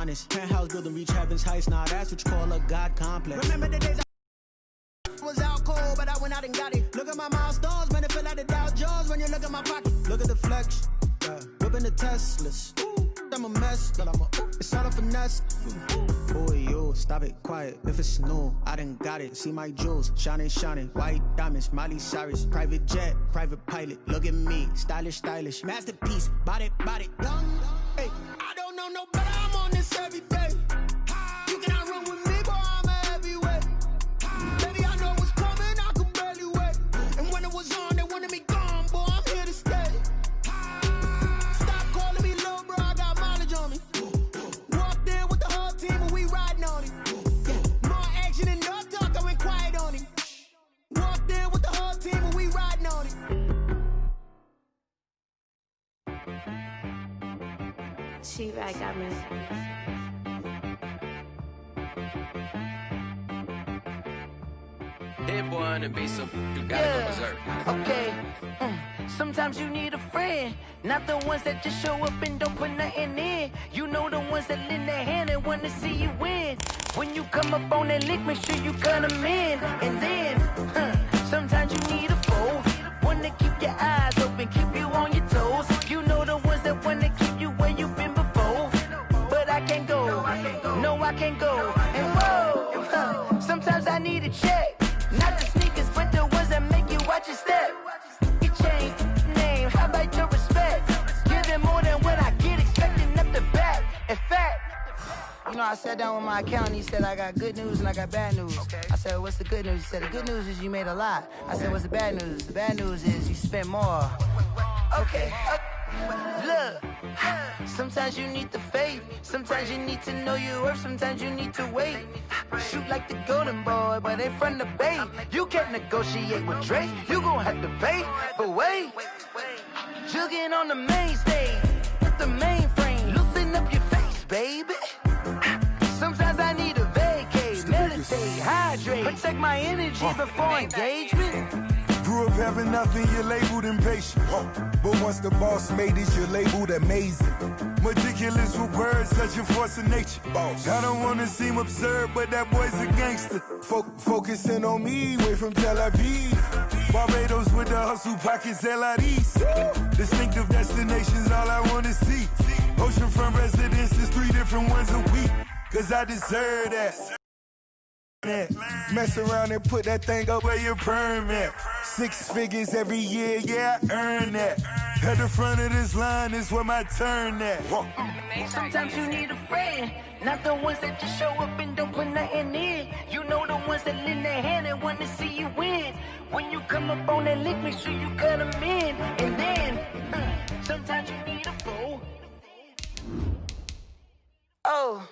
honest. Penthouse building, reach heaven's heights. Nah, that's what you call a God complex. Remember the days I was out cold, but I went out and got it. Look at my milestones, man, it feel like the Dow Jones when you look at my pocket. Look at the flex, whipping the Teslas. I'm a mess, but it's all a finesse. Boy, yo, stop it, quiet. If it's new, I done got it. See my jewels, shining, shining. White diamonds, Miley Cyrus. Private jet, private pilot. Look at me, stylish, stylish. Masterpiece, body, body. Young, hey, I don't know no better. I'm on this every day. You cannot run with me, boy, I'm a heavyweight. Baby, I know what's coming, I could barely wait. And when it was on, they wanted me gone, boy, I'm here to stay. She-Rag got me. Hit one and be some. You gotta go berserk. Okay. Sometimes you need a friend, not the ones that just show up and don't put nothing in. You know the ones that lend their hand and want to see you win. When you come up on that lick, make sure you cut them in. And then, sometimes you need a foe, one to keep your eyes open, keep you on your toes. You know the ones that want to keep you where you've been before. But I can't go, no I can't go. And whoa, sometimes I need a check. Not the sneakers, but the ones that make you watch your step. Your chain, name, how about your respect? Give them more than what I get, expecting up the back. In fact, you know, I sat down with my accountant, he said I got good news and I got bad news. I said, what's the good news? He said, the good news is you made a lot. I said, what's the bad news? The bad news is you spent more. Okay. Look, sometimes you need the faith, sometimes you need to know your worth, sometimes you need to wait. Shoot like the golden boy, but they from the bay. You can't negotiate with Drake, you gon' have to pay. But wait, jugging on the main stage with the mainframe, loosen up your face, baby. Sometimes I need a vacate, meditate, hydrate, protect my energy before engagement. Grew up having nothing, you're labeled impatient. But once the boss made it, you're labeled amazing. Meticulous with words, such a force of nature. I don't wanna seem absurd, but that boy's a gangster. Focusing on me, way from Tel Aviv. Barbados with the hustle pockets, LIDs. Distinctive destinations, all I wanna see. Oceanfront residences, 3 different ones a week. Cause I deserve that. Mess around and put that thing up where your permit. 6 figures every year, yeah, I earn that. At the front of this line is where my turn at. Sometimes you need a friend, not the ones that just show up and don't put nothing in. You know the ones that lend their hand and want to see you win. When you come up on that lick, make sure you cut them in. And then, sometimes you need a foe. Oh.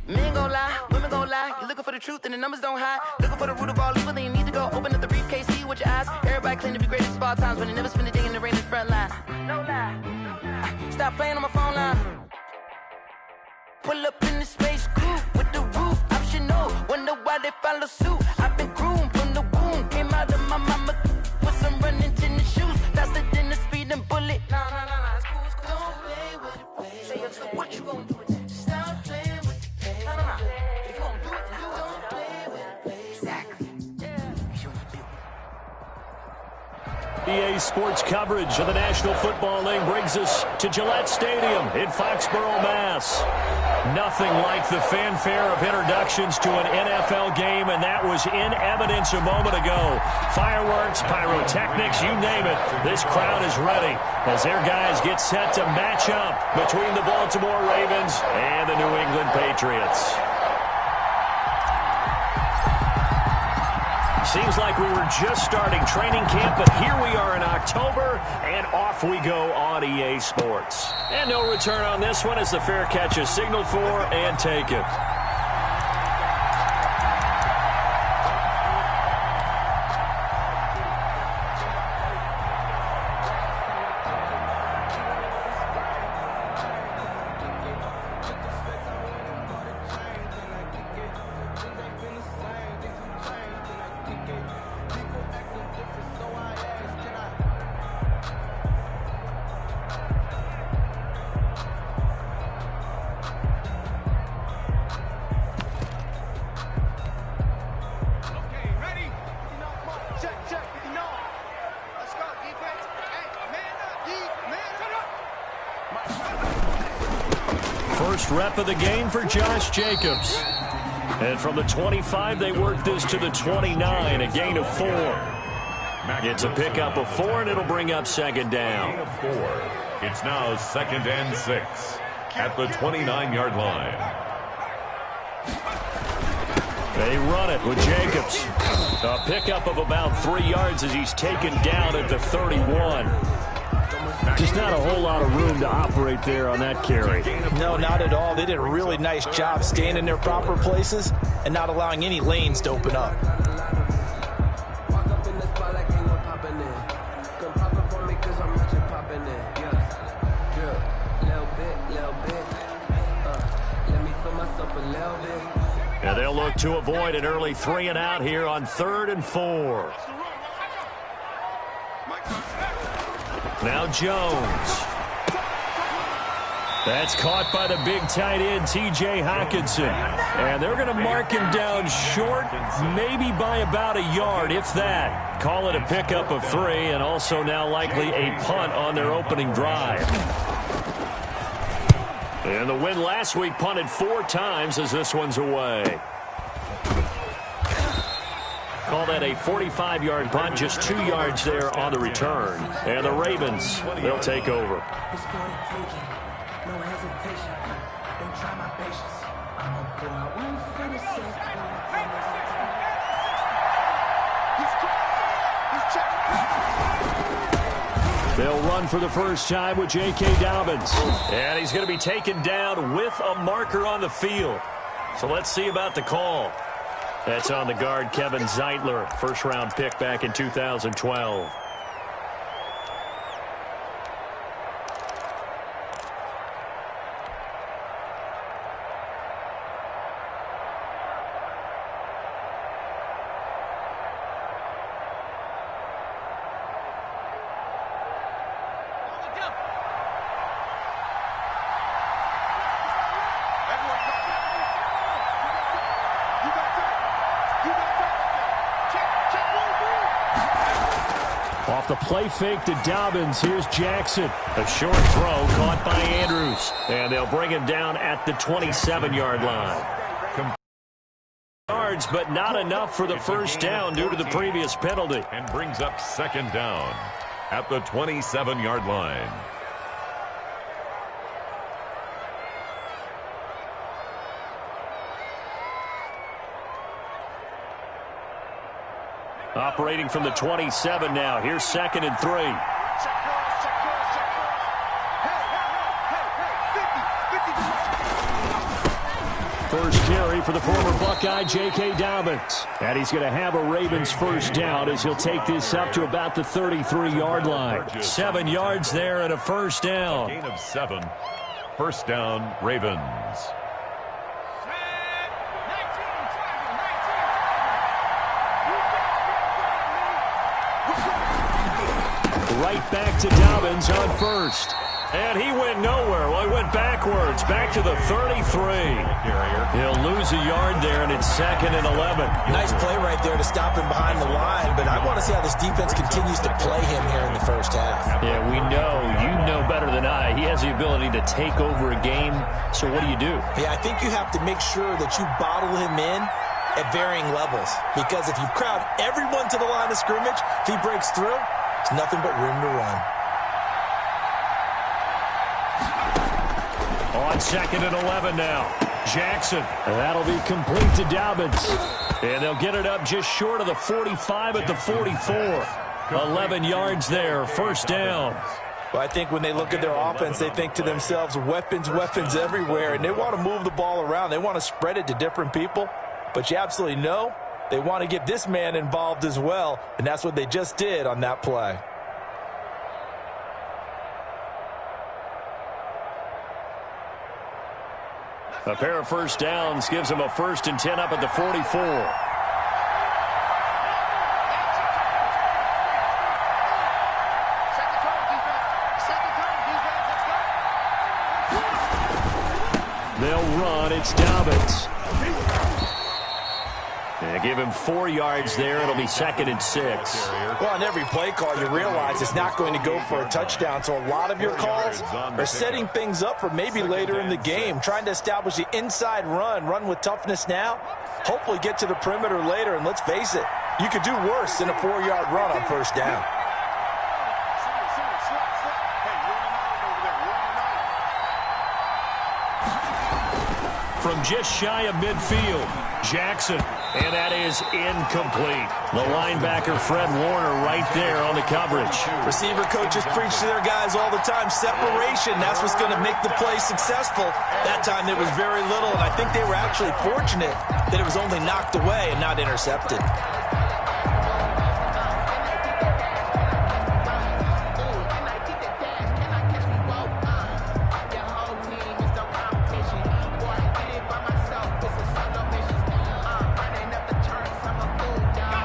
Men gon' lie, women gon' lie. You're looking for the truth and the numbers don't hide. Looking for the root of all evil, then you need to go open up the briefcase, see with your eyes. Everybody claim to be greatest of all times, but they never spend a day in the rain in the front line. No lie. Stop playing on my phone line. Pull up in the space coupe with the roof optional. Wonder why they follow suit. I've been groomed from the womb. Came out of my mama with some running tennis shoes. Faster than the speeding bullet. No, it's cool, it's cool. Don't play with it, baby. Say what you gon' do with it? Stop playing with it. If you don't do it, then you don't play with it, baby. Exactly. EA Sports coverage of the National Football League brings us to Gillette Stadium in Foxborough, Mass. Nothing like the fanfare of introductions to an NFL game, and that was in evidence a moment ago. Fireworks, pyrotechnics, you name it. This crowd is ready as their guys get set to match up between the Baltimore Ravens and the New England Patriots. Seems like we were just starting training camp, but here we are in October, and off we go on EA Sports. And no return on this one as the fair catch is signaled for and taken. First rep of the game for Josh Jacobs. And from the 25, they work this to the 29, a gain of 4. It's a pickup of 4, and it'll bring up second down. It's now 2nd and 6 at the 29-yard line. They run it with Jacobs. A pickup of about 3 yards as he's taken down at the 31. Just not a whole lot of room to operate there on that carry. No, not at all. They did a really nice job staying in their proper places and not allowing any lanes to open up. And they'll look to avoid an early 3 and out here on 3rd and 4. Now Jones. That's caught by the big tight end, T.J. Hockenson. And they're going to mark him down short, maybe by about a yard, if that. Call it a pickup of 3, and also now likely a punt on their opening drive. And the win last week punted 4 times as this one's away. Call that a 45-yard punt, just 2 yards there on the return. And the Ravens, they'll take over. They'll run for the first time with J.K. Dobbins. And he's going to be taken down with a marker on the field. So let's see about the call. That's on the guard, Kevin Zeitler, first-round pick back in 2012. Off the play fake to Dobbins, here's Jackson. A short throw caught by Andrews. And they'll bring him down at the 27-yard line. Yards, but not enough for the first down due to the previous penalty. And brings up second down at the 27-yard line. Operating from the 27 now. Here's 2nd and 3. First carry for the former Buckeye, J.K. Dobbins. And he's going to have a Ravens first down as he'll take this up to about the 33-yard line. 7 yards there and a first down. Gain of 7. First down, Ravens. Right back to Dobbins on first. And he went nowhere. Well, he went backwards, back to the 33. He'll lose a yard there, and it's 2nd and 11. Nice play right there to stop him behind the line, but I want to see how this defense continues to play him here in the first half. Yeah, we know. You know better than I. He has the ability to take over a game, so what do? Yeah, I think you have to make sure that you bottle him in at varying levels, because if you crowd everyone to the line of scrimmage, if he breaks through, it's nothing but room to run. On 2nd and 11 now. Jackson. And that'll be complete to Dobbins. And they'll get it up just short of the 45 at the 44. 11 yards there. First down. Well, I think when they look at their offense, they think to themselves, weapons, weapons everywhere. And they want to move the ball around. They want to spread it to different people. But you absolutely know they want to get this man involved as well. And that's what they just did on that play. A pair of first downs gives them a 1st and 10 up at the 44. They'll run. It's Dobbins. Give him 4 yards there. It'll be 2nd and 6. Well, on every play call, you realize it's not going to go for a touchdown. So a lot of your calls are setting things up for maybe later in the game, trying to establish the inside run with toughness now, hopefully get to the perimeter later. And let's face it, you could do worse than a 4-yard run on first down. From just shy of midfield, Jackson, and that is incomplete. The linebacker, Fred Warner, right there on the coverage. Receiver coaches preach to their guys all the time. Separation, that's what's going to make the play successful. That time there was very little, and I think they were actually fortunate that it was only knocked away and not intercepted.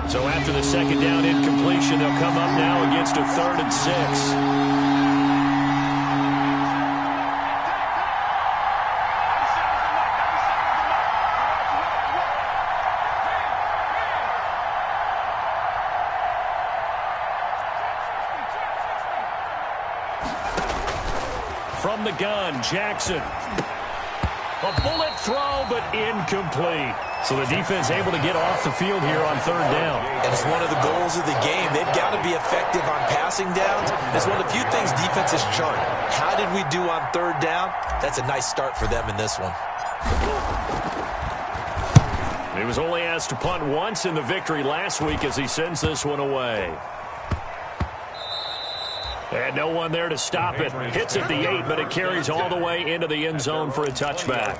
So after the 2nd down incompletion, they'll come up now against a 3rd and 6. From the gun, Jackson. A bullet throw, but incomplete. So the defense able to get off the field here on 3rd down. And it's one of the goals of the game. They've got to be effective on passing downs. It's one of the few things defenses chart. How did we do on 3rd down? That's a nice start for them in this one. He was only asked to punt once in the victory last week as he sends this one away. And no one there to stop it. Hits at the 8, but it carries all the way into the end zone for a touchback.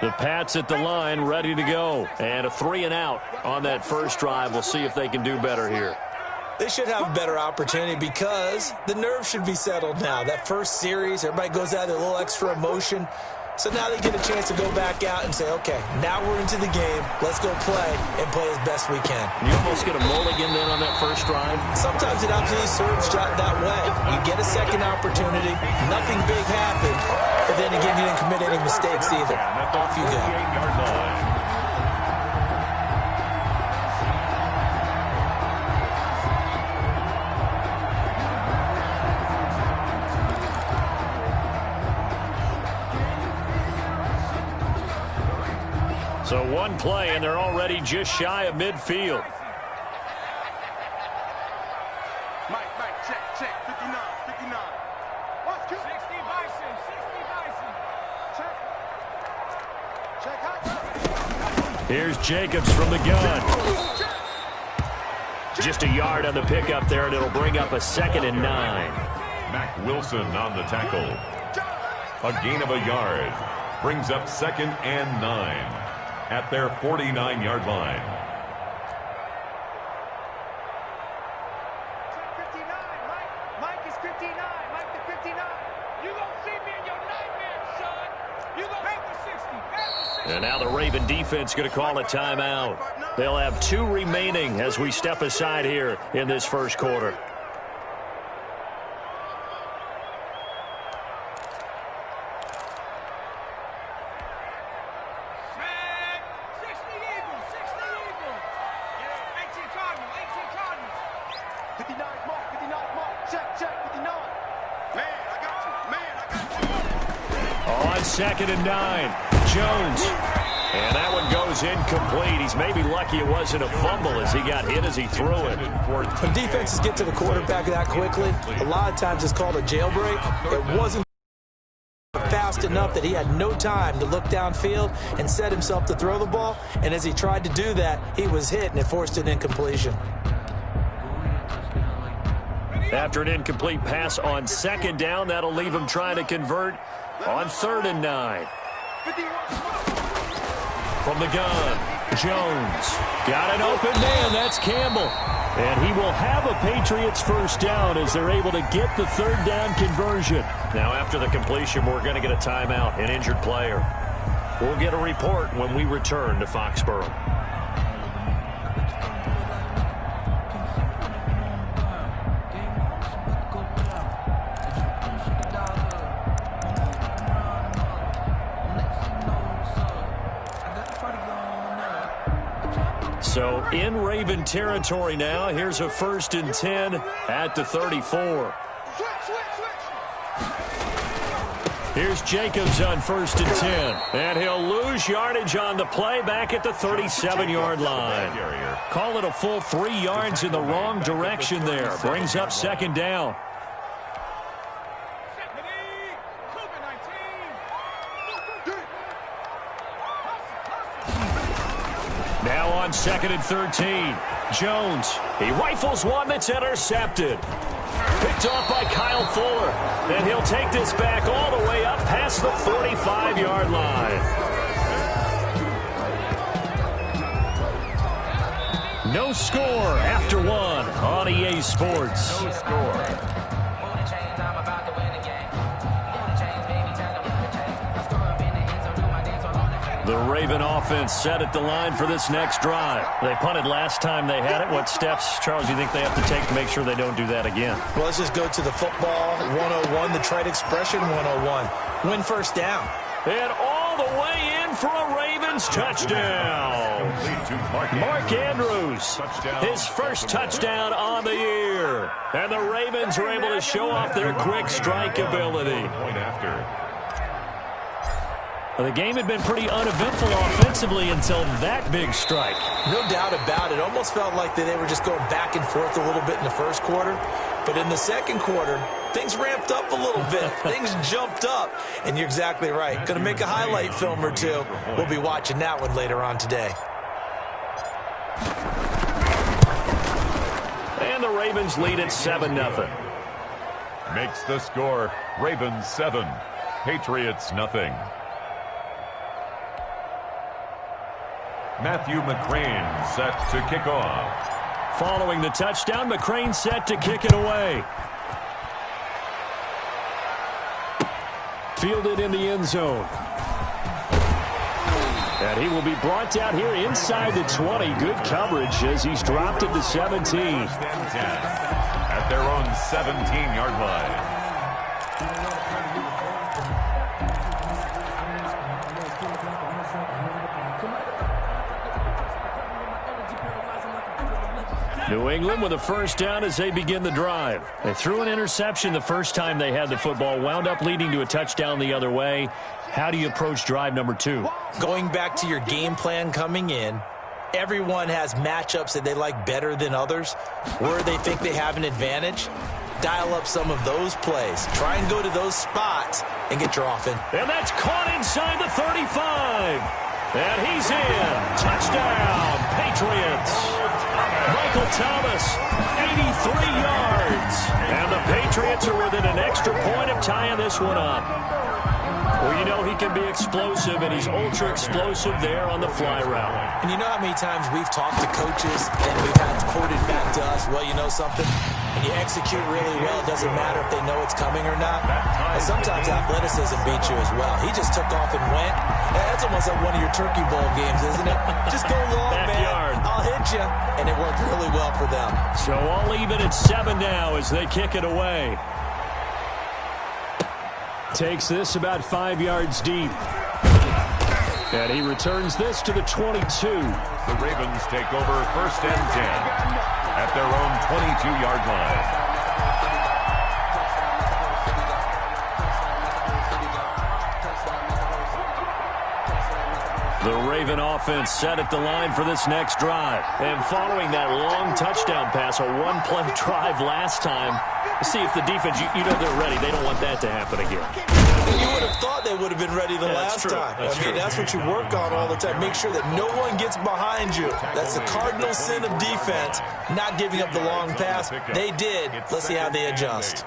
The Pats at the line, ready to go. And a 3 and out on that first drive. We'll see if they can do better here. They should have a better opportunity because the nerves should be settled now. That first series, everybody goes out with a little extra emotion. So now they get a chance to go back out and say, okay, now we're into the game. Let's go play and play as best we can. You almost get a mulligan then on that first drive. Sometimes it absolutely serves that way. You get a second opportunity. Nothing big happened. But then again, you didn't commit any mistakes either. Off you go. So one play, and they're already just shy of midfield. Mike, check, 59. 60 Bison. Check. Here's Jacobs from the gun. Just a yard on the pickup there, and it'll bring up a 2nd and 9. Mac Wilson on the tackle. A gain of a yard. Brings up 2nd and 9. At their 49-yard line. 59, Mike is 59. Mike the 59. You gonna see me in your nightmares, son. You gonna have the 60. And now the Raven defense going to call a timeout. They'll have 2 remaining as we step aside here in this first quarter. On 2nd and 9, Jones. And that one goes incomplete. He's maybe lucky it wasn't a fumble as he got hit as he threw it. When defenses get to the quarterback that quickly, a lot of times it's called a jailbreak. It wasn't fast enough that he had no time to look downfield and set himself to throw the ball. And as he tried to do that, he was hit and it forced an incompletion. After an incomplete pass on 2nd down, that'll leave him trying to convert on 3rd and 9. From the gun, Jones. Got an open man. That's Campbell. And he will have a Patriots first down as they're able to get the third down conversion. Now, after the completion, we're going to get a timeout, an injured player. We'll get a report when we return to Foxborough. So in Raven territory now. Here's a 1st and 10 at the 34. Here's Jacobs on 1st and 10. And he'll lose yardage on the play back at the 37-yard line. Call it a full 3 yards in the wrong direction there. Brings up 2nd down. Now on 2nd and 13. Jones. He rifles one that's intercepted. Picked off by Kyle Fuller. And he'll take this back all the way up past the 45-yard line. No score after 1 on EA Sports. No score. The Raven offense set at the line for this next drive. They punted last time they had it. What steps, Charles, do you think they have to take to make sure they don't do that again? Well, let's just go to the football 101, the trade expression 101. Win first down. And all the way in for a Ravens touchdown. Mark Andrews, his first touchdown on the year. And the Ravens are able to show off their quick strike ability. The game had been pretty uneventful offensively until that big strike. No doubt about it. Almost felt like they were just going back and forth a little bit in the first quarter. But in the second quarter, things ramped up a little bit. Things jumped up. And you're exactly right. Going to make a highlight film or two. We'll be watching that one later on today. And the Ravens lead at 7-0. Makes the score Ravens 7, Patriots nothing. Matthew McCrane set to kick off. Following the touchdown, McCrane set to kick it away. Fielded in the end zone. And he will be brought down here inside the 20. Good coverage as he's dropped at the 17. At their own 17-yard line. New England with a first down as they begin the drive. They threw an interception the first time they had the football, wound up leading to a touchdown the other way. How do you approach drive number 2? Going back to your game plan coming in, everyone has matchups that they like better than others, where they think they have an advantage. Dial up some of those plays. Try and go to those spots and get your offense. And that's caught inside the 35. And he's in. Touchdown, Patriots. Michael Thomas, 83 yards. And the Patriots are within an extra point of tying this one up. Well, you know he can be explosive, and he's ultra-explosive there on the fly route. And you know how many times we've talked to coaches and we've had quoted back to us, well, you know something? When you execute really well, it doesn't matter if they know it's coming or not. And sometimes athleticism beats you as well. He just took off and went. That's almost like one of your Turkey Bowl games, isn't it? Just go long, man. I'll hit you. And it worked really well for them. So all even at 7 now as they kick it away. Takes this about 5 yards deep. And he returns this to the 22. The Ravens take over 1st and 10 at their own 22-yard line. The Raven offense set at the line for this next drive. And following that long touchdown pass, a one-play drive last time, see if the defense, you know they're ready. They don't want that to happen again. You would have thought they would have been ready the last time. That's what you work on all the time. Make sure that no one gets behind you. That's the cardinal sin of defense, not giving up the long pass. They did. Let's see how they adjust.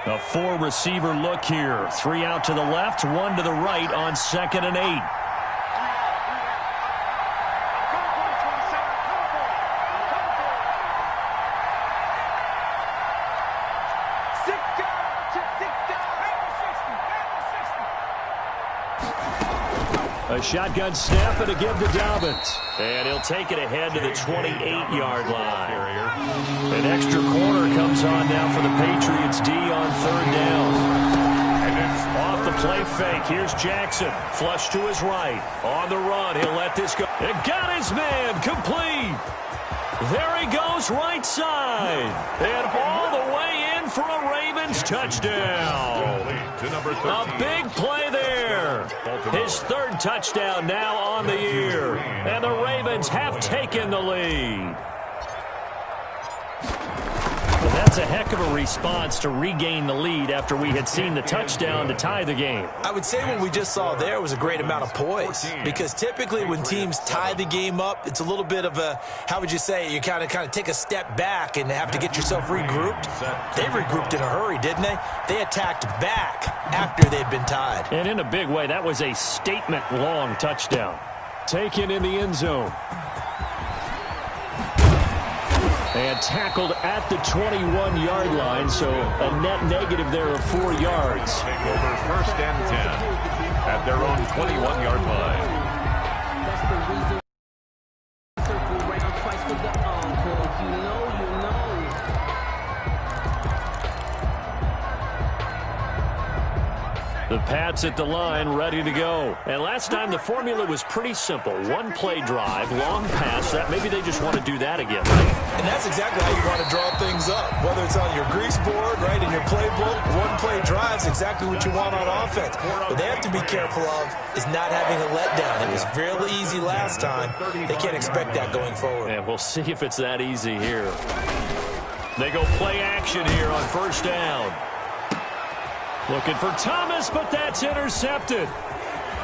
A four-receiver look here. 3 out to the left, 1 to the right on 2nd and 8. A shotgun snap and a give to Dobbins. And he'll take it ahead to the 28-yard line. An extra corner comes on now for the Patriots D on 3rd down. And it's off the play fake. Here's Jackson. Flush to his right. On the run. He'll let this go. And got his man. Complete. There he goes right side. And all the way in for a Ravens touchdown. A big play there. His 3rd touchdown now on the year. And the Ravens have taken the lead. Well, that's a heck of a response to regain the lead after we had seen the touchdown to tie the game. I would say what we just saw there was a great amount of poise, because typically when teams tie the game up, it's a little bit of a, how would you say, you kind of take a step back and have to get yourself regrouped. They regrouped in a hurry, didn't they? They attacked back after they'd been tied. And in a big way, that was a statement-long touchdown. Taken in the end zone. And tackled at the 21-yard line, so a net negative there of 4 yards. Take over 1st and 10 at their own 21-yard line. That's the reason. Circle round twice for the encore. You know. The Pats at the line, ready to go. And last time the formula was pretty simple. 1-play drive, long pass. That maybe they just want to do that again, right? And that's exactly how you want to draw things up. Whether it's on your grease board, right, in your playbook, 1-play drives exactly what you want on offense. What they have to be careful of is not having a letdown. It was really easy last time. They can't expect that going forward. And we'll see if it's that easy here. They go play action here on 1st down. Looking for Thomas, but that's intercepted.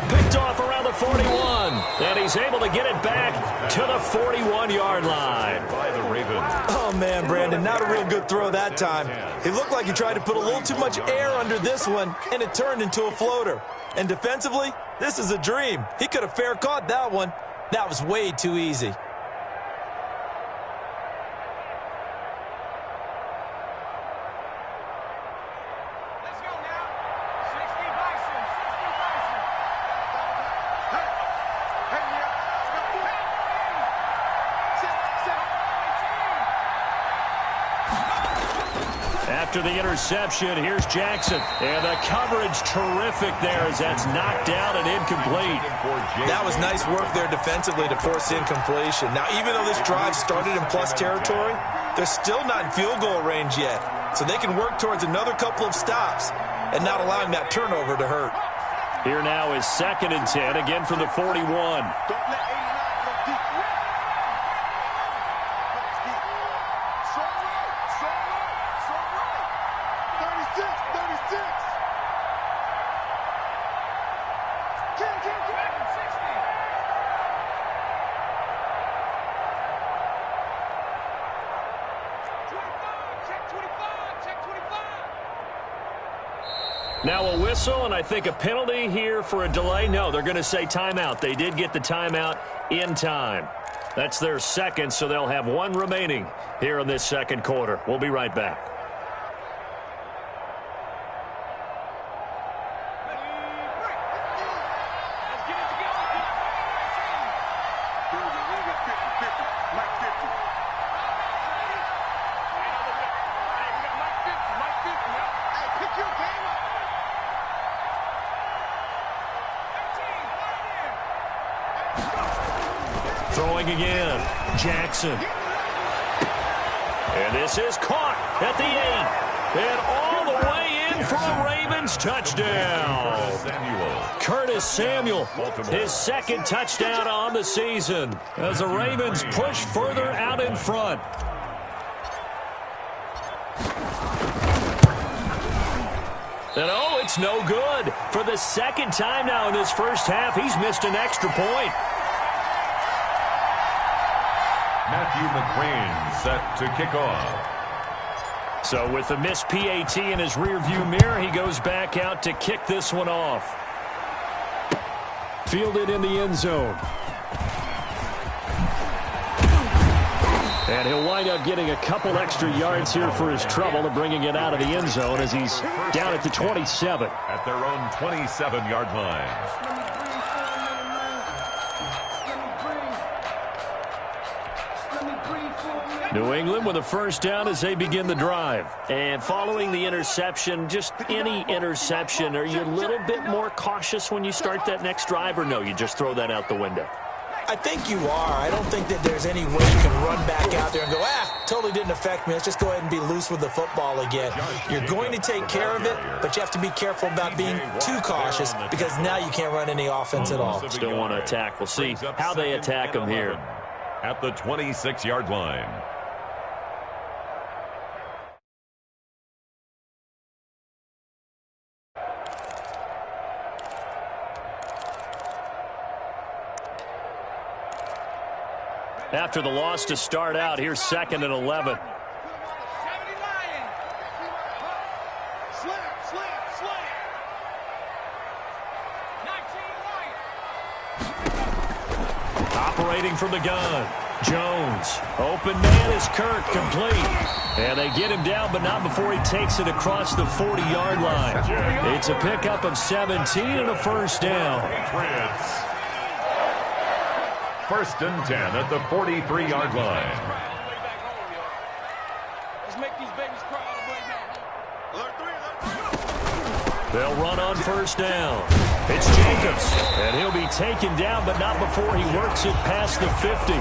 Picked off around the 41. And he's able to get it back to the 41-yard line. By the Ravens. Oh, man, Brandon, not a real good throw that time. It looked like he tried to put a little too much air under this one, and it turned into a floater. And defensively, this is a dream. He could have fair caught that one. That was way too easy. After the interception, here's Jackson. And the coverage terrific there as that's knocked down and incomplete. That was nice work there defensively to force incompletion. Now, even though this drive started in plus territory, they're still not in field goal range yet. So they can work towards another couple of stops and not allowing that turnover to hurt. Here now is 2nd and 10, again from the 41. Now a whistle, and I think a penalty here for a delay. No, they're going to say timeout. They did get the timeout in time. That's their 2nd, so they'll have 1 remaining here in this 2nd quarter. We'll be right back. Throwing again, Jackson. And this is caught at the 8. And all the way in for a Ravens touchdown. Curtis Samuel, his 2nd touchdown on the season as the Ravens push further out in front. And oh, it's no good. For the 2nd time now in this first half, he's missed an extra point. Matthew McCrane set to kick off. So with the missed PAT in his rearview mirror, he goes back out to kick this one off. Fielded in the end zone. And he'll wind up getting a couple extra yards here for his trouble and bringing it out of the end zone as he's down at the 27. At their own 27-yard line. New England with a first down as they begin the drive. And following the interception, just any interception, are you a little bit more cautious when you start that next drive, or no, you just throw that out the window? I think you are. I don't think that there's any way you can run back out there and go, totally didn't affect me. Let's just go ahead and be loose with the football again. You're going to take care of it, but you have to be careful about being too cautious because now you can't run any offense at all. Still want to attack. We'll see how they attack them here. At the 26-yard line. After the loss to start out, here's 2nd and 11. Operating from the gun. Jones. Open man is Kirk, complete. And they get him down, but not before he takes it across the 40-yard line. It's a pickup of 17 and a first down. Patriots. 1st and 10 at the 43-yard line. Let's make these babies cry all the way back. They'll run on first down. It's Jacobs, and he'll be taken down, but not before he works it past the 50.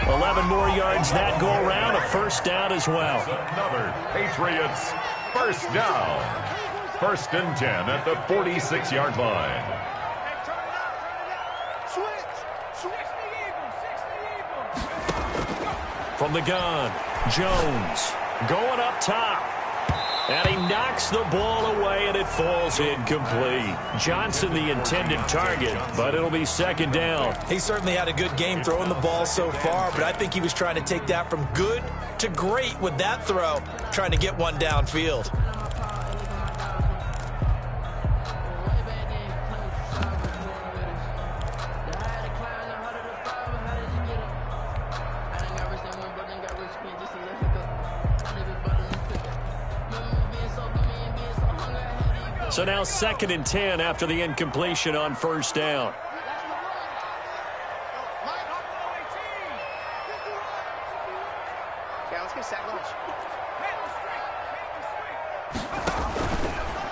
11 more yards that go around, a first down as well. Another Patriots first down. 1st and 10 at the 46-yard line. From the gun, Jones going up top. And he knocks the ball away, and it falls incomplete. Johnson the intended target, but it'll be 2nd down. He certainly had a good game throwing the ball so far, but I think he was trying to take that from good to great with that throw, trying to get one downfield. So now 2nd and 10 after the incompletion on first down.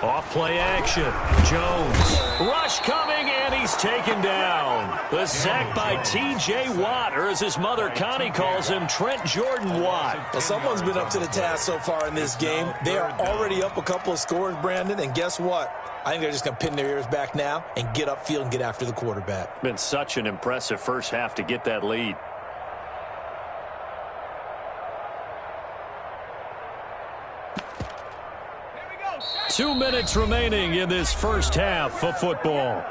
Off play action. Jones. Rush coming, and he's taken down. The sack by T.J. Watt, or as his mother Connie calls him, Trent Jordan Watt. Well, someone's been up to the task so far in this game. They are already up a couple of scores, Brandon, and guess what? I think they're just going to pin their ears back now and get upfield and get after the quarterback. Been such an impressive first half to get that lead. Here we go. 2 minutes remaining in this first half of football.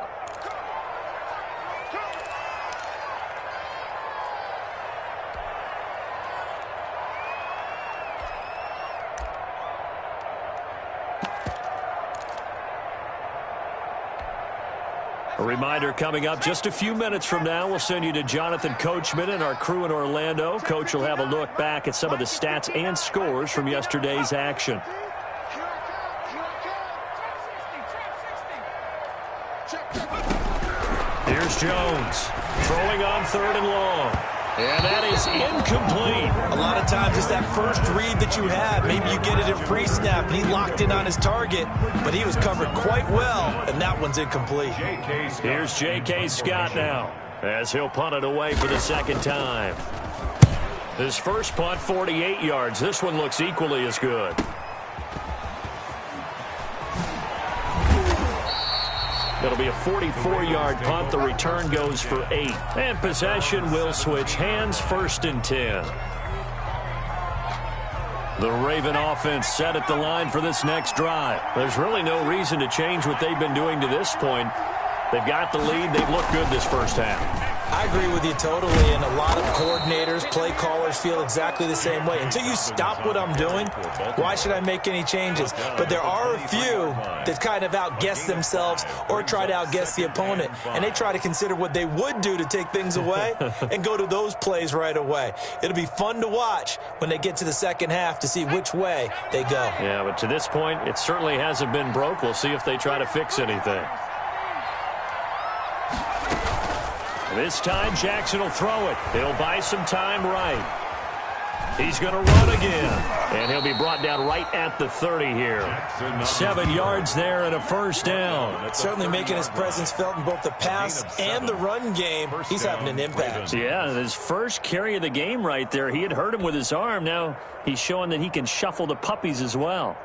A reminder coming up just a few minutes from now, we'll send you to Jonathan Coachman and our crew in Orlando. Coach will have a look back at some of the stats and scores from yesterday's action. Here's Jones throwing on 3rd and long. And that is incomplete. A lot of times it's that first read that you have. Maybe you get it in pre-snap, and he locked in on his target, but he was covered quite well, and that one's incomplete. Here's J.K. Scott now, as he'll punt it away for the 2nd time. His first punt, 48 yards. This one looks equally as good. It'll be a 44-yard punt. The return goes for 8. And possession will switch hands, 1st and 10. The Raven offense set at the line for this next drive. There's really no reason to change what they've been doing to this point. They've got the lead. They've looked good this first half. I agree with you totally, and a lot of coordinators, play callers feel exactly the same way. Until you stop what I'm doing, why should I make any changes? But there are a few that kind of outguess themselves or try to outguess the opponent, and they try to consider what they would do to take things away and go to those plays right away. It'll be fun to watch when they get to the second half to see which way they go. Yeah, but to this point, it certainly hasn't been broke. We'll see if they try to fix anything. This time, Jackson will throw it. He'll buy some time right. He's going to run again. And he'll be brought down right at the 30 here. 7 yards there and a first down. Certainly making his presence felt in both the pass and the run game. He's having an impact. Yeah, his first carry of the game right there. He had hurt him with his arm. Now he's showing that he can shuffle the puppies as well.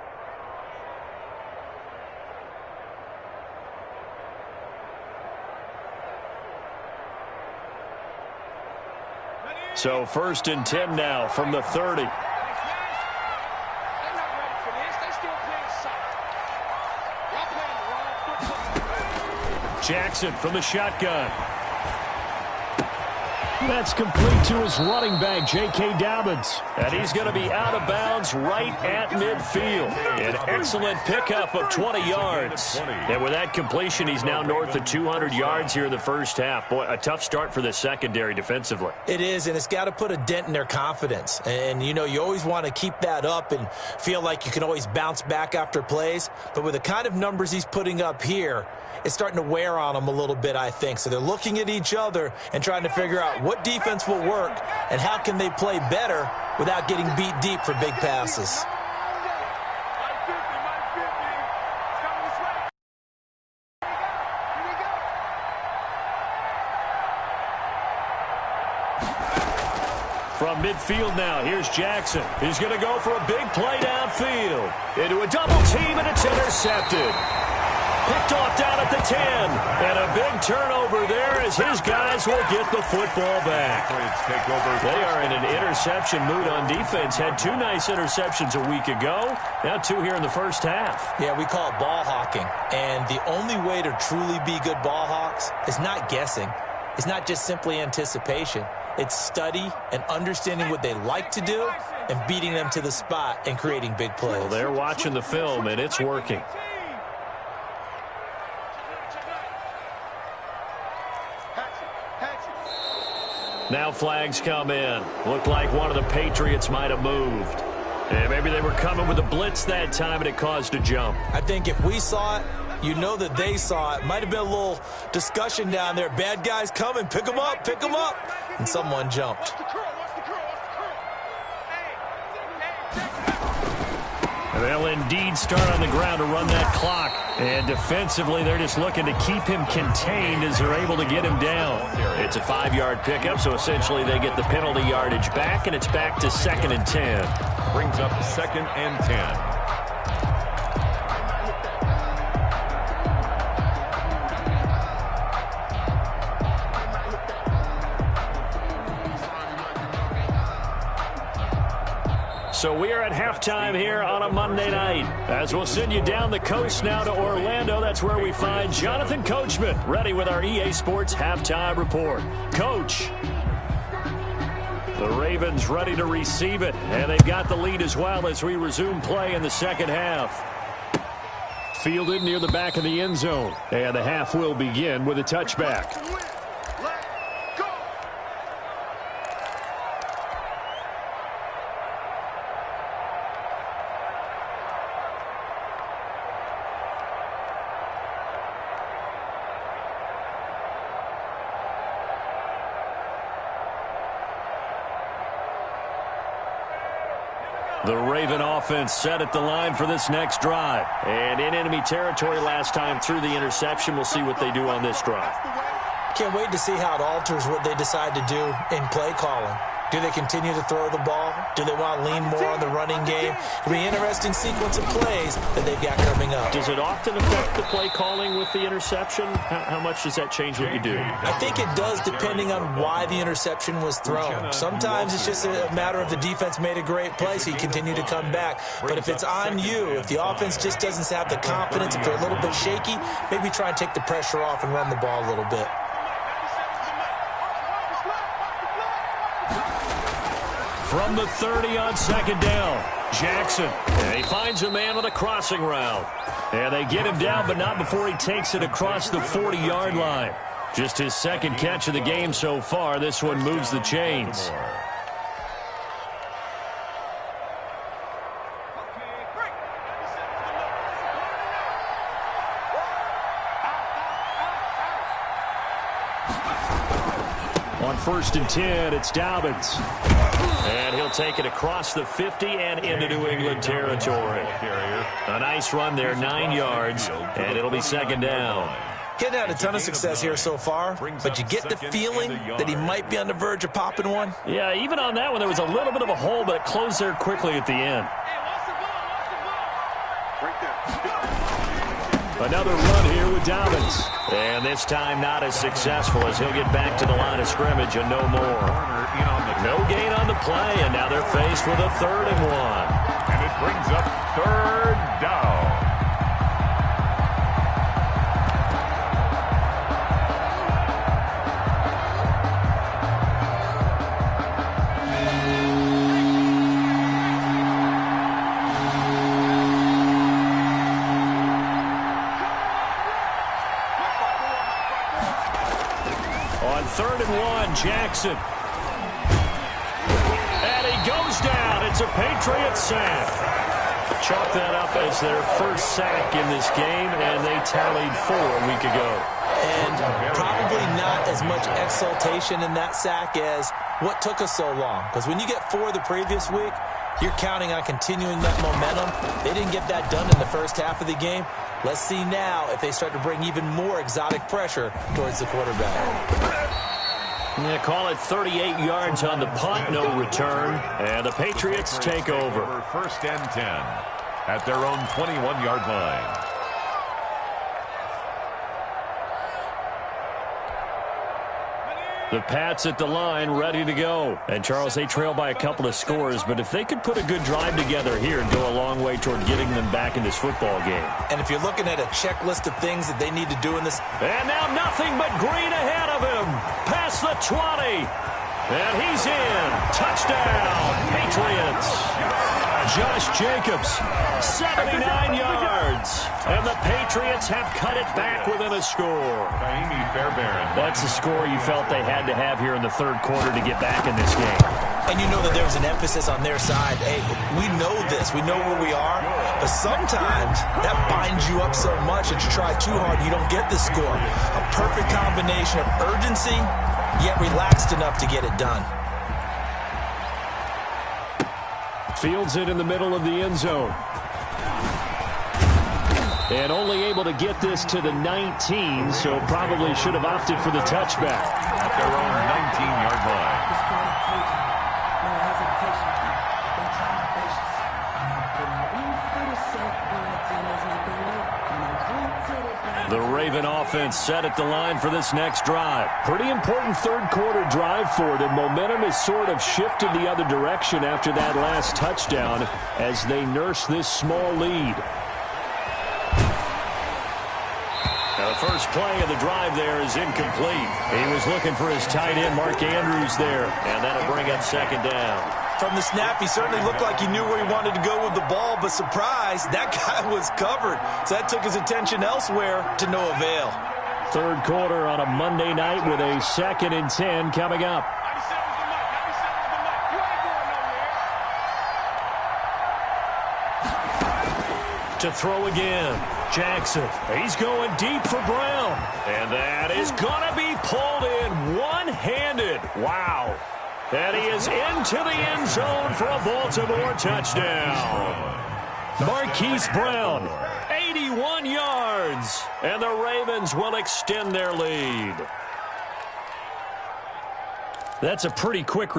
So 1st and 10 now from the 30. Jackson from the shotgun. That's complete to his running back, J.K. Dobbins. And he's going to be out of bounds right at midfield. An excellent pickup of 20 yards. And with that completion, he's now north of 200 yards here in the first half. Boy, a tough start for the secondary defensively. It is, and it's got to put a dent in their confidence. And, you know, you always want to keep that up and feel like you can always bounce back after plays. But with the kind of numbers he's putting up here, it's starting to wear on them a little bit, I think. So they're looking at each other and trying to figure out what defense will work and how can they play better without getting beat deep for big passes. From midfield now, here's Jackson. He's going to go for a big play downfield. Into a double team, and it's intercepted. Picked off down at the 10. And a big turnover there as his guys will get the football back. They are in an interception mood on defense. Had 2 nice interceptions a week ago. Now 2 here in the first half. Yeah, we call it ball hawking. And the only way to truly be good ball hawks is not guessing. It's not just simply anticipation. It's study and understanding what they like to do and beating them to the spot and creating big plays. Well, they're watching the film, and it's working. Now flags come in. Looked like one of the Patriots might have moved. And maybe they were coming with a blitz that time, and it caused a jump. I think if we saw it, you know that they saw it. Might have been a little discussion down there. Bad guys coming. Pick them up. Pick them up. And someone jumped. They'll indeed start on the ground to run that clock. And defensively, they're just looking to keep him contained as they're able to get him down. It's a 5-yard pickup, so essentially they get the penalty yardage back, and it's back to 2nd and 10. Brings up 2nd and 10. So we are at halftime here on a Monday night. As we'll send you down the coast now to Orlando, that's where we find Jonathan Coachman ready with our EA Sports Halftime Report. Coach, the Ravens ready to receive it, and they've got the lead as well as we resume play in the second half. Fielded near the back of the end zone, and the half will begin with a touchback. The Raven offense set at the line for this next drive. And in enemy territory last time through the interception. We'll see what they do on this drive. Can't wait to see how it alters what they decide to do in play calling. Do they continue to throw the ball? Do they want to lean more on the running game? It'll be an interesting sequence of plays that they've got coming up. Does it often affect the play calling with the interception? How much does that change what you do? I think it does depending on why the interception was thrown. Sometimes it's just a matter of the defense made a great play, so you continue to come back. But if it's on you, if the offense just doesn't have the confidence, if they're a little bit shaky, maybe try and take the pressure off and run the ball a little bit. from the 30 on second down. Jackson, and he finds a man on a crossing route. And they get him down, but not before he takes it across the 40-yard line. Just his second catch of the game so far. This one moves the chains. On 1st and 10, it's Dobbins. And he'll take it across the 50 and into New England territory. A nice run there, 9 yards, and it'll be second down. Getting had a ton of success here so far, but you get the feeling that he might be on the verge of popping one. Yeah, even on that one, there was a little bit of a hole, but it closed there quickly at the end. Another run here with Dobbins. And this time not as successful as he'll get back to the line of scrimmage and no more. No gain on the play, and now they're faced with a 3rd and 1. And it brings up 3rd down. On 3rd and 1, Jackson. And he goes down. It's a Patriots sack. Chalk that up as their first sack in this game, and they tallied 4 a week ago. And probably not as much exultation in that sack as what took us so long. Because when you get 4 the previous week, you're counting on continuing that momentum. They didn't get that done in the first half of the game. Let's see now if they start to bring even more exotic pressure towards the quarterback. Yeah, call it 38 yards on the punt, no return. And the Patriots take over. 1st and 10 at their own 21-yard line. The Pats at the line, ready to go. And, Charles, they trail by a couple of scores, but if they could put a good drive together here and go a long way toward getting them back in this football game. And if you're looking at a checklist of things that they need to do in this. And now nothing but green ahead of him. Past the 20. And he's in. Touchdown, Patriots. Josh Jacobs, 79 yards. And the Patriots have cut it back within a score. That's the score you felt they had to have here in the 3rd quarter to get back in this game. And you know that there's an emphasis on their side. Hey, we know this. We know where we are. But sometimes that binds you up so much that you try too hard, you don't get the score. A perfect combination of urgency, yet relaxed enough to get it done. Fields it in the middle of the end zone. And only able to get this to the 19, so probably should have opted for the touchback. At their own 19-yard line. The Raven offense set at the line for this next drive. Pretty important 3rd quarter drive for them. Momentum has sort of shifted the other direction after that last touchdown as they nurse this small lead. Now the first play of the drive there is incomplete. He was looking for his tight end, Mark Andrews, there, and that'll bring up 2nd down. From the snap, he certainly looked like he knew where he wanted to go with the ball, but surprise, that guy was covered. So that took his attention elsewhere to no avail. 3rd quarter on a Monday night with a 2nd and 10 coming up. To throw again, Jackson. He's going deep for Brown. And that is going to be pulled in one-handed. Wow. And he is into the end zone for a Baltimore touchdown. Marquise Brown, 81 yards. And the Ravens will extend their lead. That's a pretty quick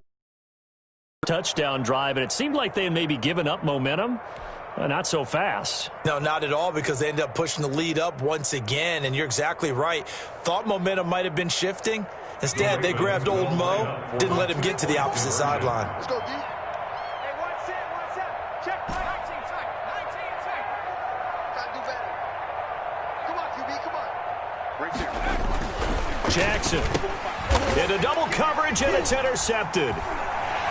touchdown drive, and it seemed like they had maybe given up momentum. Not so fast. No, not at all, because they ended up pushing the lead up once again, and you're exactly right. Thought momentum might have been shifting. Instead, they grabbed old Mo, didn't let him get to the opposite sideline. Let's go, D. Hey, one set. Check. 19 tight. Gotta do better. Come on, QB, come on. Right there. Jackson into double coverage, and it's intercepted.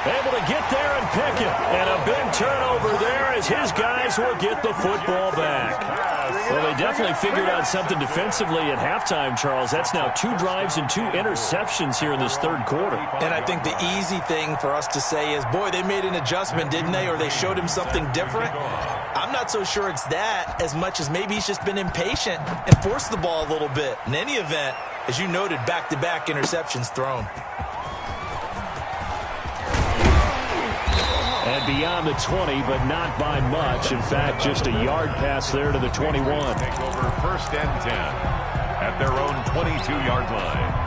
Able to get there and pick it. And a big turnover there as his guys will get the football back. Well, they definitely figured out something defensively at halftime, Charles. That's now 2 drives and 2 interceptions here in this third quarter. And I think the easy thing for us to say is, boy, they made an adjustment, didn't they? Or they showed him something different. I'm not so sure it's that as much as maybe he's just been impatient and forced the ball a little bit. In any event, as you noted, back-to-back interceptions thrown. And beyond the 20, but not by much. In fact, just a yard pass there to the 21. Take over 1st and 10 at their own 22-yard line.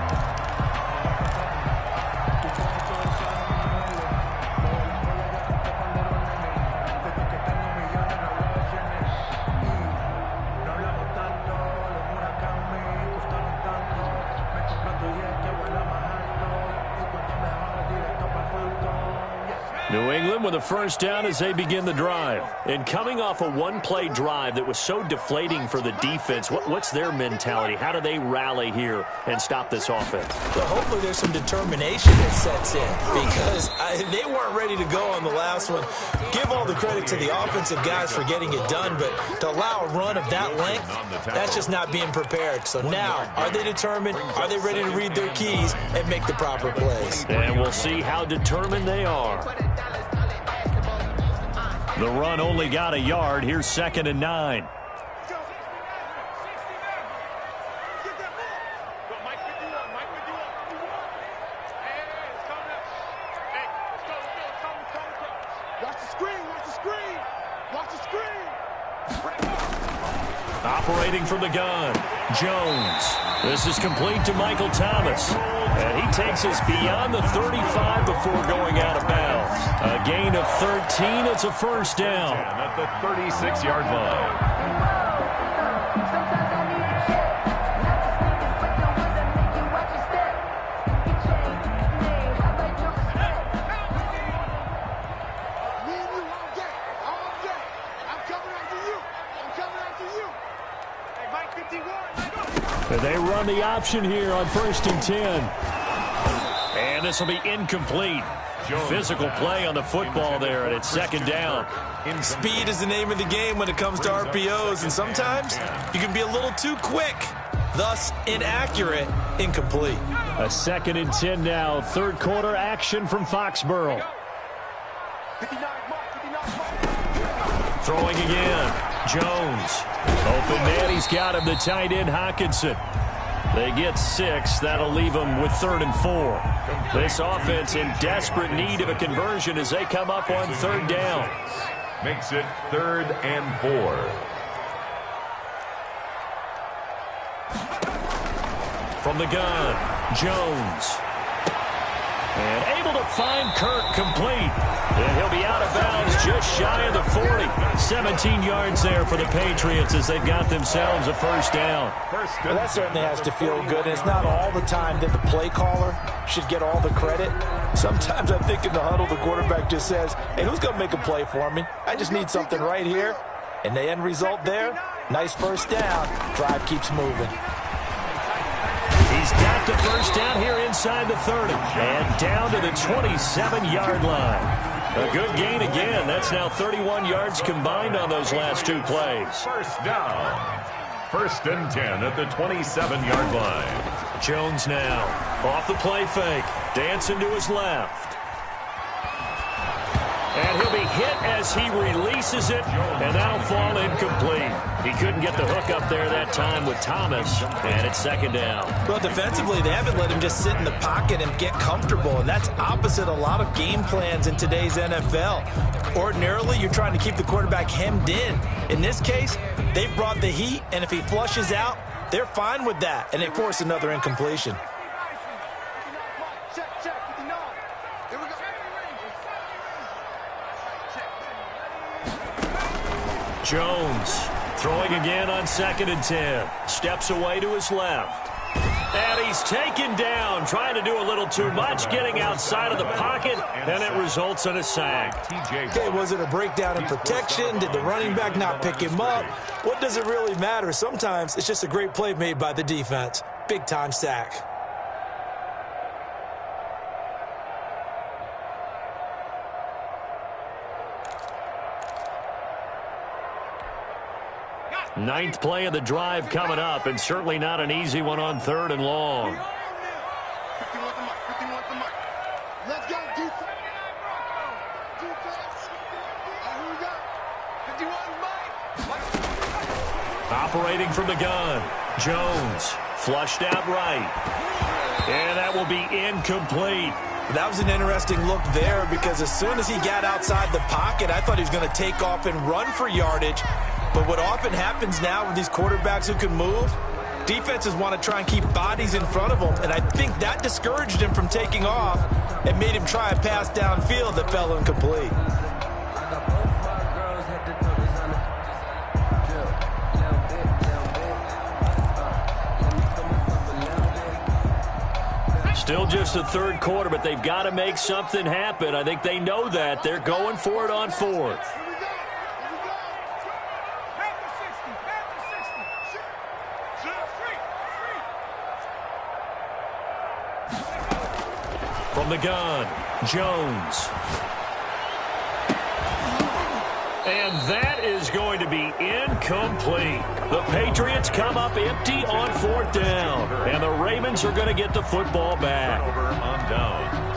New England with a first down as they begin the drive. And coming off a one-play drive that was so deflating for the defense, what's their mentality? How do they rally here and stop this offense? Well, hopefully there's some determination that sets in because they weren't ready to go on the last one. Give all the credit to the offensive guys for getting it done, but to allow a run of that length, that's just not being prepared. So now, are they determined? Are they ready to read their keys and make the proper plays? And we'll see how determined they are. The run only got a yard. Here's 2nd and 9. Watch the screen, watch the screen, watch the screen. Operating from the gun, Jones. This is complete to Michael Thomas. And he takes us beyond the 35 before going out of bounds. A gain of 13. It's a first down. At the 36-yard line. They run the option here on 1st and 10. And this will be incomplete. Physical play on the football there, and it's 2nd down. Speed is the name of the game when it comes to RPOs, and sometimes you can be a little too quick, thus inaccurate, incomplete. A 2nd and 10 now, third quarter action from Foxborough. Throwing again, Jones. Open man, he's got him, the tight end, Hockenson. They get 6. That'll leave them with 3rd and 4. This offense in desperate need of a conversion as they come up on 3rd down. Makes it 3rd and 4. From the gun, Jones. And able to find Kirk complete. And he'll be out of bounds just shy of the 40. 17 yards there for the Patriots as they've got themselves a first down. Well, that certainly has to feel good. And it's not all the time that the play caller should get all the credit. Sometimes I think in the huddle the quarterback just says, hey, who's going to make a play for me? I just need something right here. And the end result there, nice first down. Drive keeps moving. He's got the first down here inside the 30. And down to the 27-yard line. A good gain again. That's now 31 yards combined on those last 2 plays. First down. 1st and 10 at the 27-yard line. Jones now off the play fake. Dancing to his left. And he'll be hit as he releases it, and that'll fall incomplete. He couldn't get the hook up there that time with Thomas, and it's 2nd down. Well, defensively, they haven't let him just sit in the pocket and get comfortable, and that's opposite a lot of game plans in today's NFL. Ordinarily, you're trying to keep the quarterback hemmed in. In this case, they brought the heat, and if he flushes out, they're fine with that, and they force another incompletion. Jones throwing again on 2nd and 10. Steps away to his left. And he's taken down, trying to do a little too much, getting outside of the pocket, and it results in a sack. Okay, was it a breakdown in protection? Did the running back not pick him up? What does it really matter? Sometimes it's just a great play made by the defense. Big-time sack. Ninth play of the drive coming up, and certainly not an easy one on 3rd and long. Let's go, defense. Operating from the gun, Jones flushed out right, and that will be incomplete. That was an interesting look there because as soon as he got outside the pocket, I thought he was going to take off and run for yardage. But what often happens now with these quarterbacks who can move, defenses want to try and keep bodies in front of them, and I think that discouraged him from taking off and made him try a pass downfield that fell incomplete. Still just the 3rd quarter, but they've got to make something happen. I think they know that. They're going for it on 4th. From the gun, Jones. And that is going to be incomplete. The Patriots come up empty on 4th down. And the Ravens are going to get the football back. Over on downs.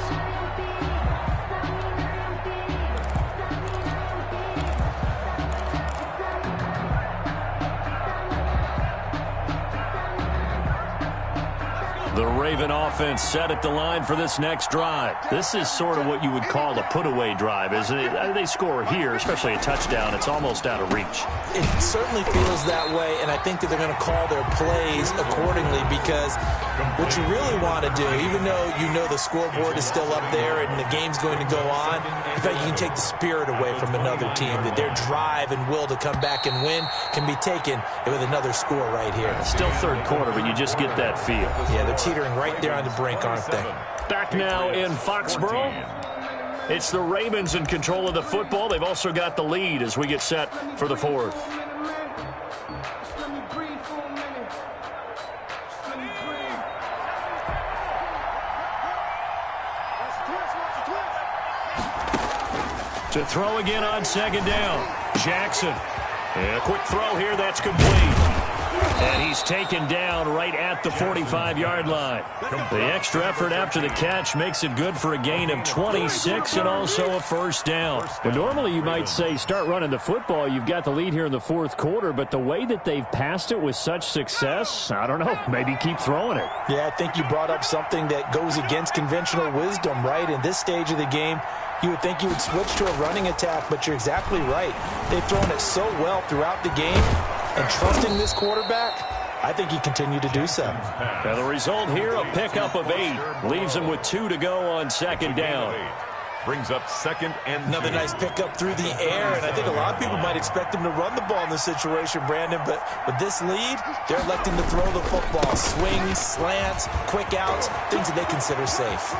The Raven offense set at the line for this next drive. This is sort of what you would call a put-away drive, isn't it? They score here, especially a touchdown. It's almost out of reach. It certainly feels that way, and I think that they're going to call their plays accordingly because what you really want to do, even though you know the scoreboard is still up there and the game's going to go on, in fact, you can take the spirit away from another team, that their drive and will to come back and win can be taken with another score right here. Still 3rd quarter, but you just get that feel. Yeah, they're teetering right there on the brink, aren't they? Back now in Foxborough. It's the Ravens in control of the football. They've also got the lead as we get set for the 4th. To throw again on 2nd down. Jackson. And a quick throw here. That's complete. And he's taken down right at the 45-yard line. The extra effort after the catch makes it good for a gain of 26 and also a 1st down. Well, normally you might say start running the football. You've got the lead here in the 4th quarter, but the way that they've passed it with such success, I don't know, maybe keep throwing it. Yeah, I think you brought up something that goes against conventional wisdom, right? In this stage of the game, you would think you would switch to a running attack, but you're exactly right. They've thrown it so well throughout the game. And trusting this quarterback, I think he continued to do so. Now the result here, a pickup of 8. Leaves him with 2 to go on 2nd down. Brings up 2nd and 2. Another nice pickup through the air, and I think a lot of people might expect him to run the ball in this situation, Brandon, but with this lead, they're electing to throw the football. Swings, slants, quick outs, things that they consider safe.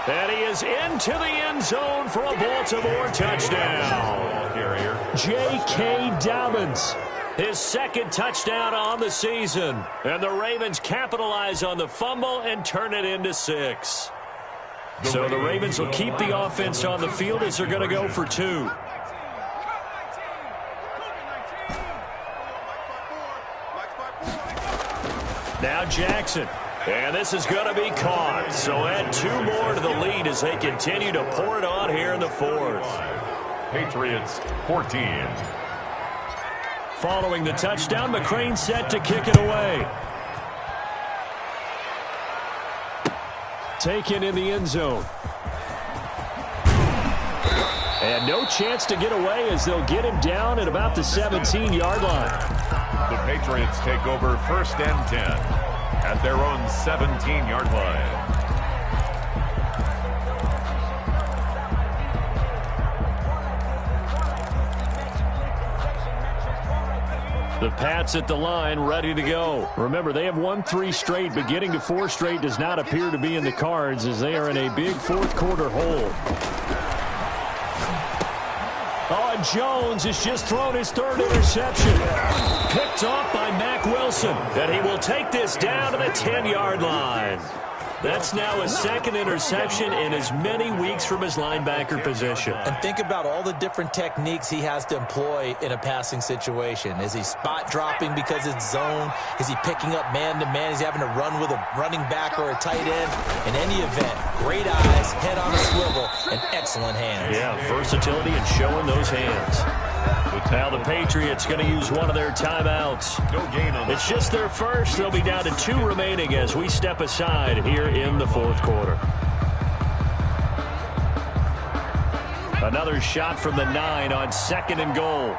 And he is into the end zone for a Baltimore touchdown. J.K. Dobbins, his 2nd touchdown on the season. And the Ravens capitalize on the fumble and turn it into 6. So the Ravens will keep the offense on the field as they're going to go for 2. Now Jackson. And this is going to be caught. So add 2 more to the lead as they continue to pour it on here in the 4th. Patriots 14. Following the touchdown, McCrane set to kick it away. Taken in the end zone. And no chance to get away as they'll get him down at about the 17-yard line. The Patriots take over 1st and 10. At their own 17-yard line. The Pats at the line, ready to go. Remember, they have won 3 straight, but getting to 4 straight does not appear to be in the cards as they are in a big 4th quarter hole. Oh, and Jones has just thrown his 3rd interception. Picked off by Mack Wilson. And he will take this down to the 10-yard line. That's now his second interception in as many weeks from his linebacker position. And think about all the different techniques he has to employ in a passing situation. Is he spot dropping because it's zone? Is he picking up man-to-man? Is he having to run with a running back or a tight end? In any event, great eyes, head on a swivel, and excellent hands. Yeah, versatility and showing those hands. Now the Patriots going to use one of their timeouts. No gain on It's just their first. They'll be down to 2 remaining as we step aside here in the fourth quarter. Another shot from the 9 on 2nd and goal.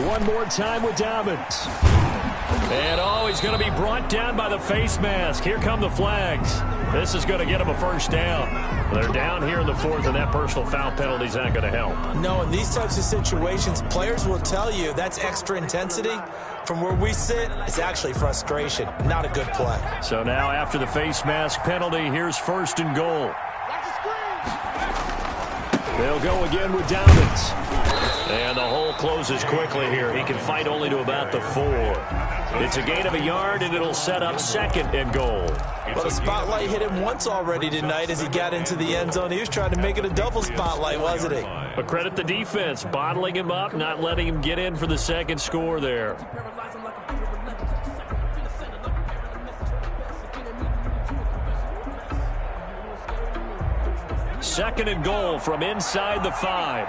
One more time with Dobbins. And he's going to be brought down by the face mask. Here come the flags. This is going to get him a first down. They're down here in the 4th, and that personal foul penalty is not going to help. No, in these types of situations, players will tell you that's extra intensity. From where we sit, it's actually frustration, not a good play. So now after the face mask penalty, here's 1st and goal. They'll go again with Dobbins. And the hole closes quickly here. He can fight only to about the 4. It's a gain of a yard, and it'll set up 2nd and goal. Well, the spotlight hit him once already tonight as he got into the end zone. He was trying to make it a double spotlight, wasn't he? But credit the defense, bottling him up, not letting him get in for the 2nd score there. Second and goal from inside the 5.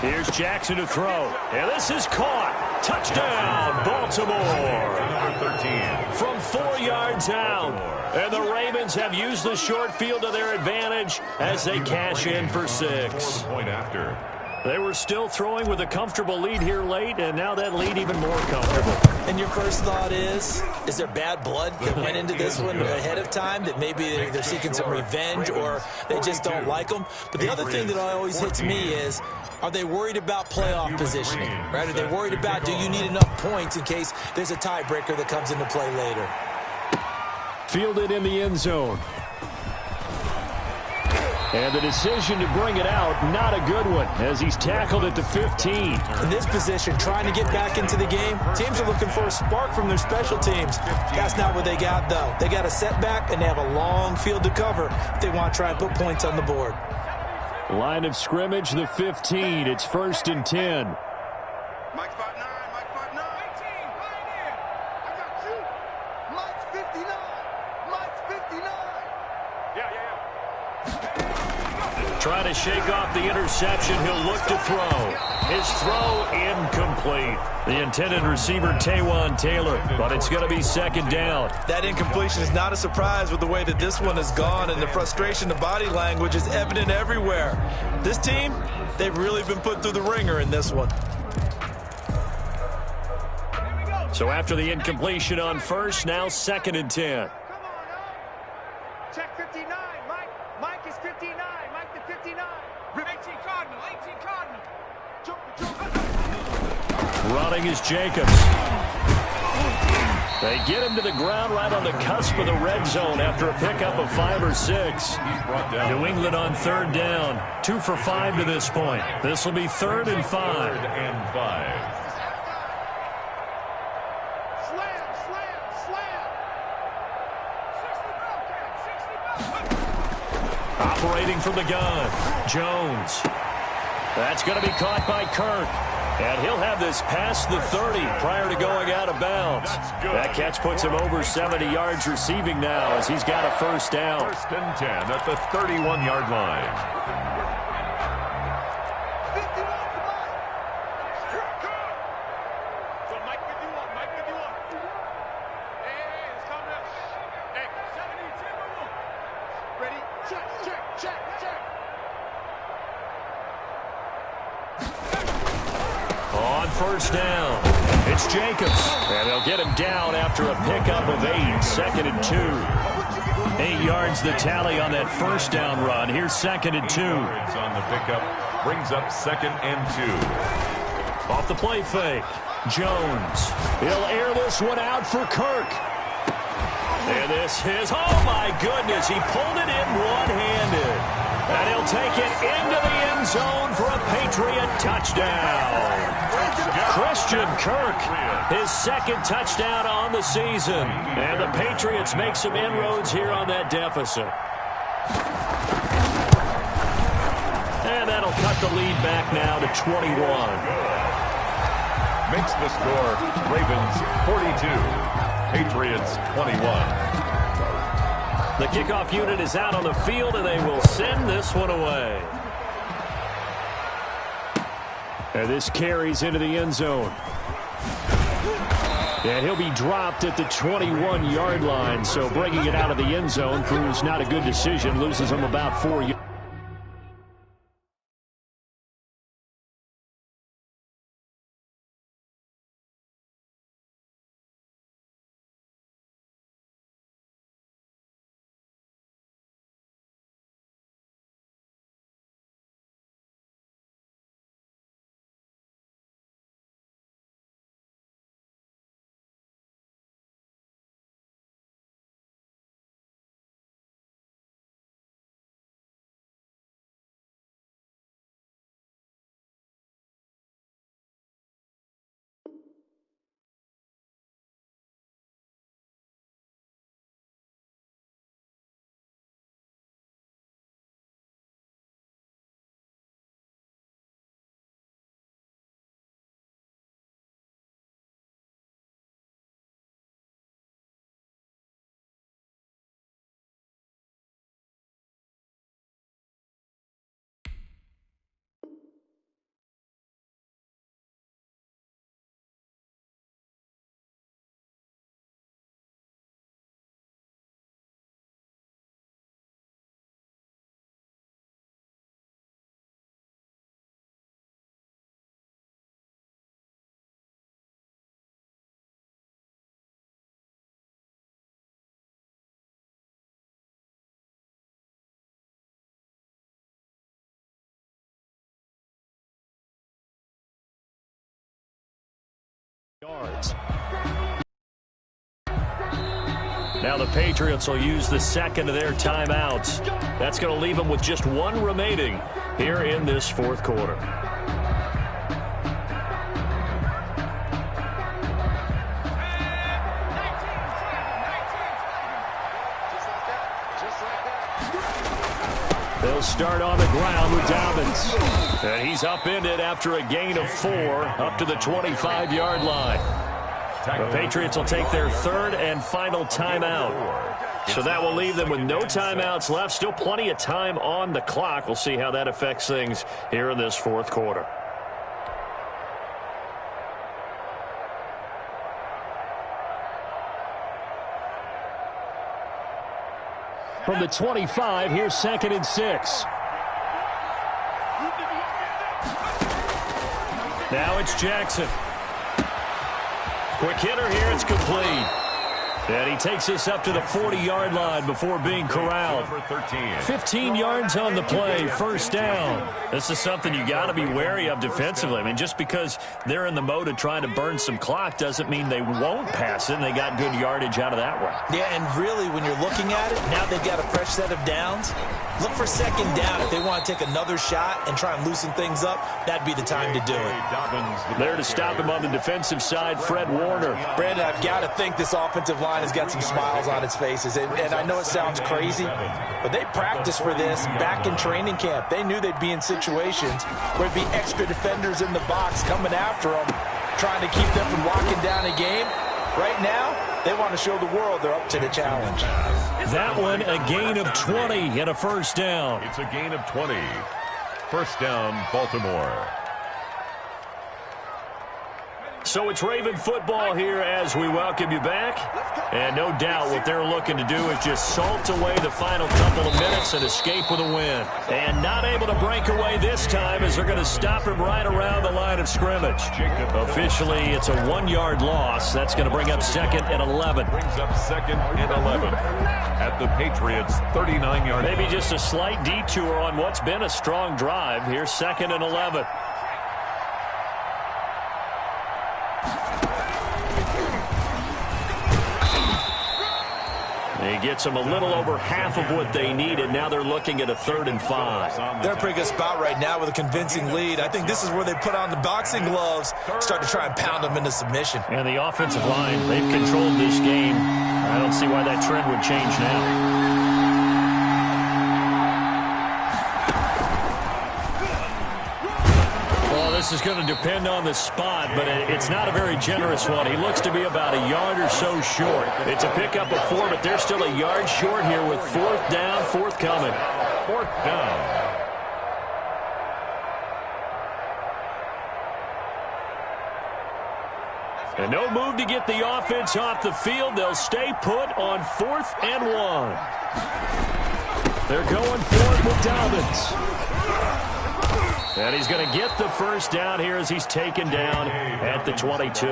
Here's Jackson to throw. And this is caught. Touchdown, Baltimore. Number 13. From 4 yards out. And the Ravens have used the short field to their advantage as they cash in for 6. Point after. They were still throwing with a comfortable lead here late, and now that lead even more comfortable. And your first thought is there bad blood that went into this one ahead of time, that maybe they're seeking some revenge or they just don't like them? But the other thing that always hits me is, are they worried about playoff positioning? Right? Are they worried about, do you need enough points in case there's a tiebreaker that comes into play later? Fielded in the end zone. And the decision to bring it out, not a good one, as he's tackled at the 15. In this position, trying to get back into the game, teams are looking for a spark from their special teams. That's not what they got, though. They got a setback, and they have a long field to cover if they want to try and put points on the board. Line of scrimmage, the 15. It's 1st and 10. Mike 5'9", Mike 5'9". 18, right here. I got you. Mike's 59. Mike's 59. Yeah. Trying to shake off the interception. He'll look to throw. His throw incomplete. The intended receiver, Taywan Taylor, but it's going to be 2nd down. That incompletion is not a surprise with the way that this one has gone, and the frustration, the body language is evident everywhere. This team, they've really been put through the ringer in this one. So after the incompletion on 1st, now 2nd and 10. Check 59, Mike. Mike is 59. Mike the 59. 18 Cardinal, 18 Cardinal. Running is Jacobs. They get him to the ground right on the cusp of the red zone after a pickup of 5 or 6. New England on 3rd down. 2 for 5 to this point. This will be 3rd and 5. 3rd and 5. Operating from the gun, Jones. That's going to be caught by Kirk. And he'll have this past the 30 prior to going out of bounds. That catch puts him over 70 yards receiving now as he's got a 1st down. 1st and 10 at the 31-yard line. On 1st down, it's Jacobs. And they'll get him down after a pickup of 8, 2nd and 2. 8 yards the tally on that 1st down run. Here's 2nd and 2. On the pickup, brings up 2nd and 2. Off the play fake. Jones. He'll air this one out for Kirk. And this is, oh my goodness, he pulled it in one-handed. And he'll take it into the end zone for a Patriot touchdown. Christian Kirk, his second touchdown on the season. And the Patriots make some inroads here on that deficit. And that'll cut the lead back now to 21. Makes the score Ravens 42, Patriots 21. The kickoff unit is out on the field, and they will send this one away. And this carries into the end zone. And he'll be dropped at the 21-yard line, so bringing it out of the end zone proves not a good decision. Loses him about 4 yards. Now the Patriots will use the second of their timeouts. That's going to leave them with just one remaining here in this fourth quarter. They'll start on the ground with Dobbins. And he's upended after a gain of 4 up to the 25-yard line. The Patriots will take their third and final timeout. So that will leave them with no timeouts left. Still plenty of time on the clock. We'll see how that affects things here in this fourth quarter. From the 25, here's 2nd and 6. Now it's Jackson. Quick hitter here, it's complete. And he takes this up to the 40-yard line before being corralled. 15 yards on the play, first down. This is something you got to be wary of defensively. I mean, just because they're in the mode of trying to burn some clock doesn't mean they won't pass it, and they got good yardage out of that one. Yeah, and really, when you're looking at it, now they've got a fresh set of downs. Look for second down. If they want to take another shot and try and loosen things up, that'd be the time to do it. There to stop him on the defensive side, Fred Warner. Brandon, I've got to think this offensive line has got some smiles on its faces. And I know it sounds crazy, but they practiced for this back in training camp. They knew they'd be in situations where there'd be extra defenders in the box coming after them, trying to keep them from locking down a game. Right now, they want to show the world they're up to the challenge. That one, a gain of 20 and a first down. It's a gain of 20. First down, Baltimore. So it's Raven football here as we welcome you back. And no doubt what they're looking to do is just salt away the final couple of minutes and escape with a win. And not able to break away this time as they're going to stop him right around the line of scrimmage. Officially, it's a 1-yard loss. That's going to bring up 2nd and 11. Brings up 2nd and 11 at the Patriots' 39-yard line. Maybe just a slight detour on what's been a strong drive. Here's 2nd and 11. He gets them a little over half of what they needed. Now they're looking at a 3rd and 5. They're in a pretty good spot right now with a convincing lead. I think this is where they put on the boxing gloves, start to try and pound them into submission. And the offensive line, they've controlled this game. I don't see why that trend would change now. This is going to depend on the spot, but it's not a very generous one. He looks to be about a yard or so short. It's a pickup of 4, but they're still a yard short here with 4th down, 4th coming. 4th down. And no move to get the offense off the field. They'll stay put on 4th and 1. They're going for it with Dobbins. And he's going to get the 1st down here as he's taken down at the 22.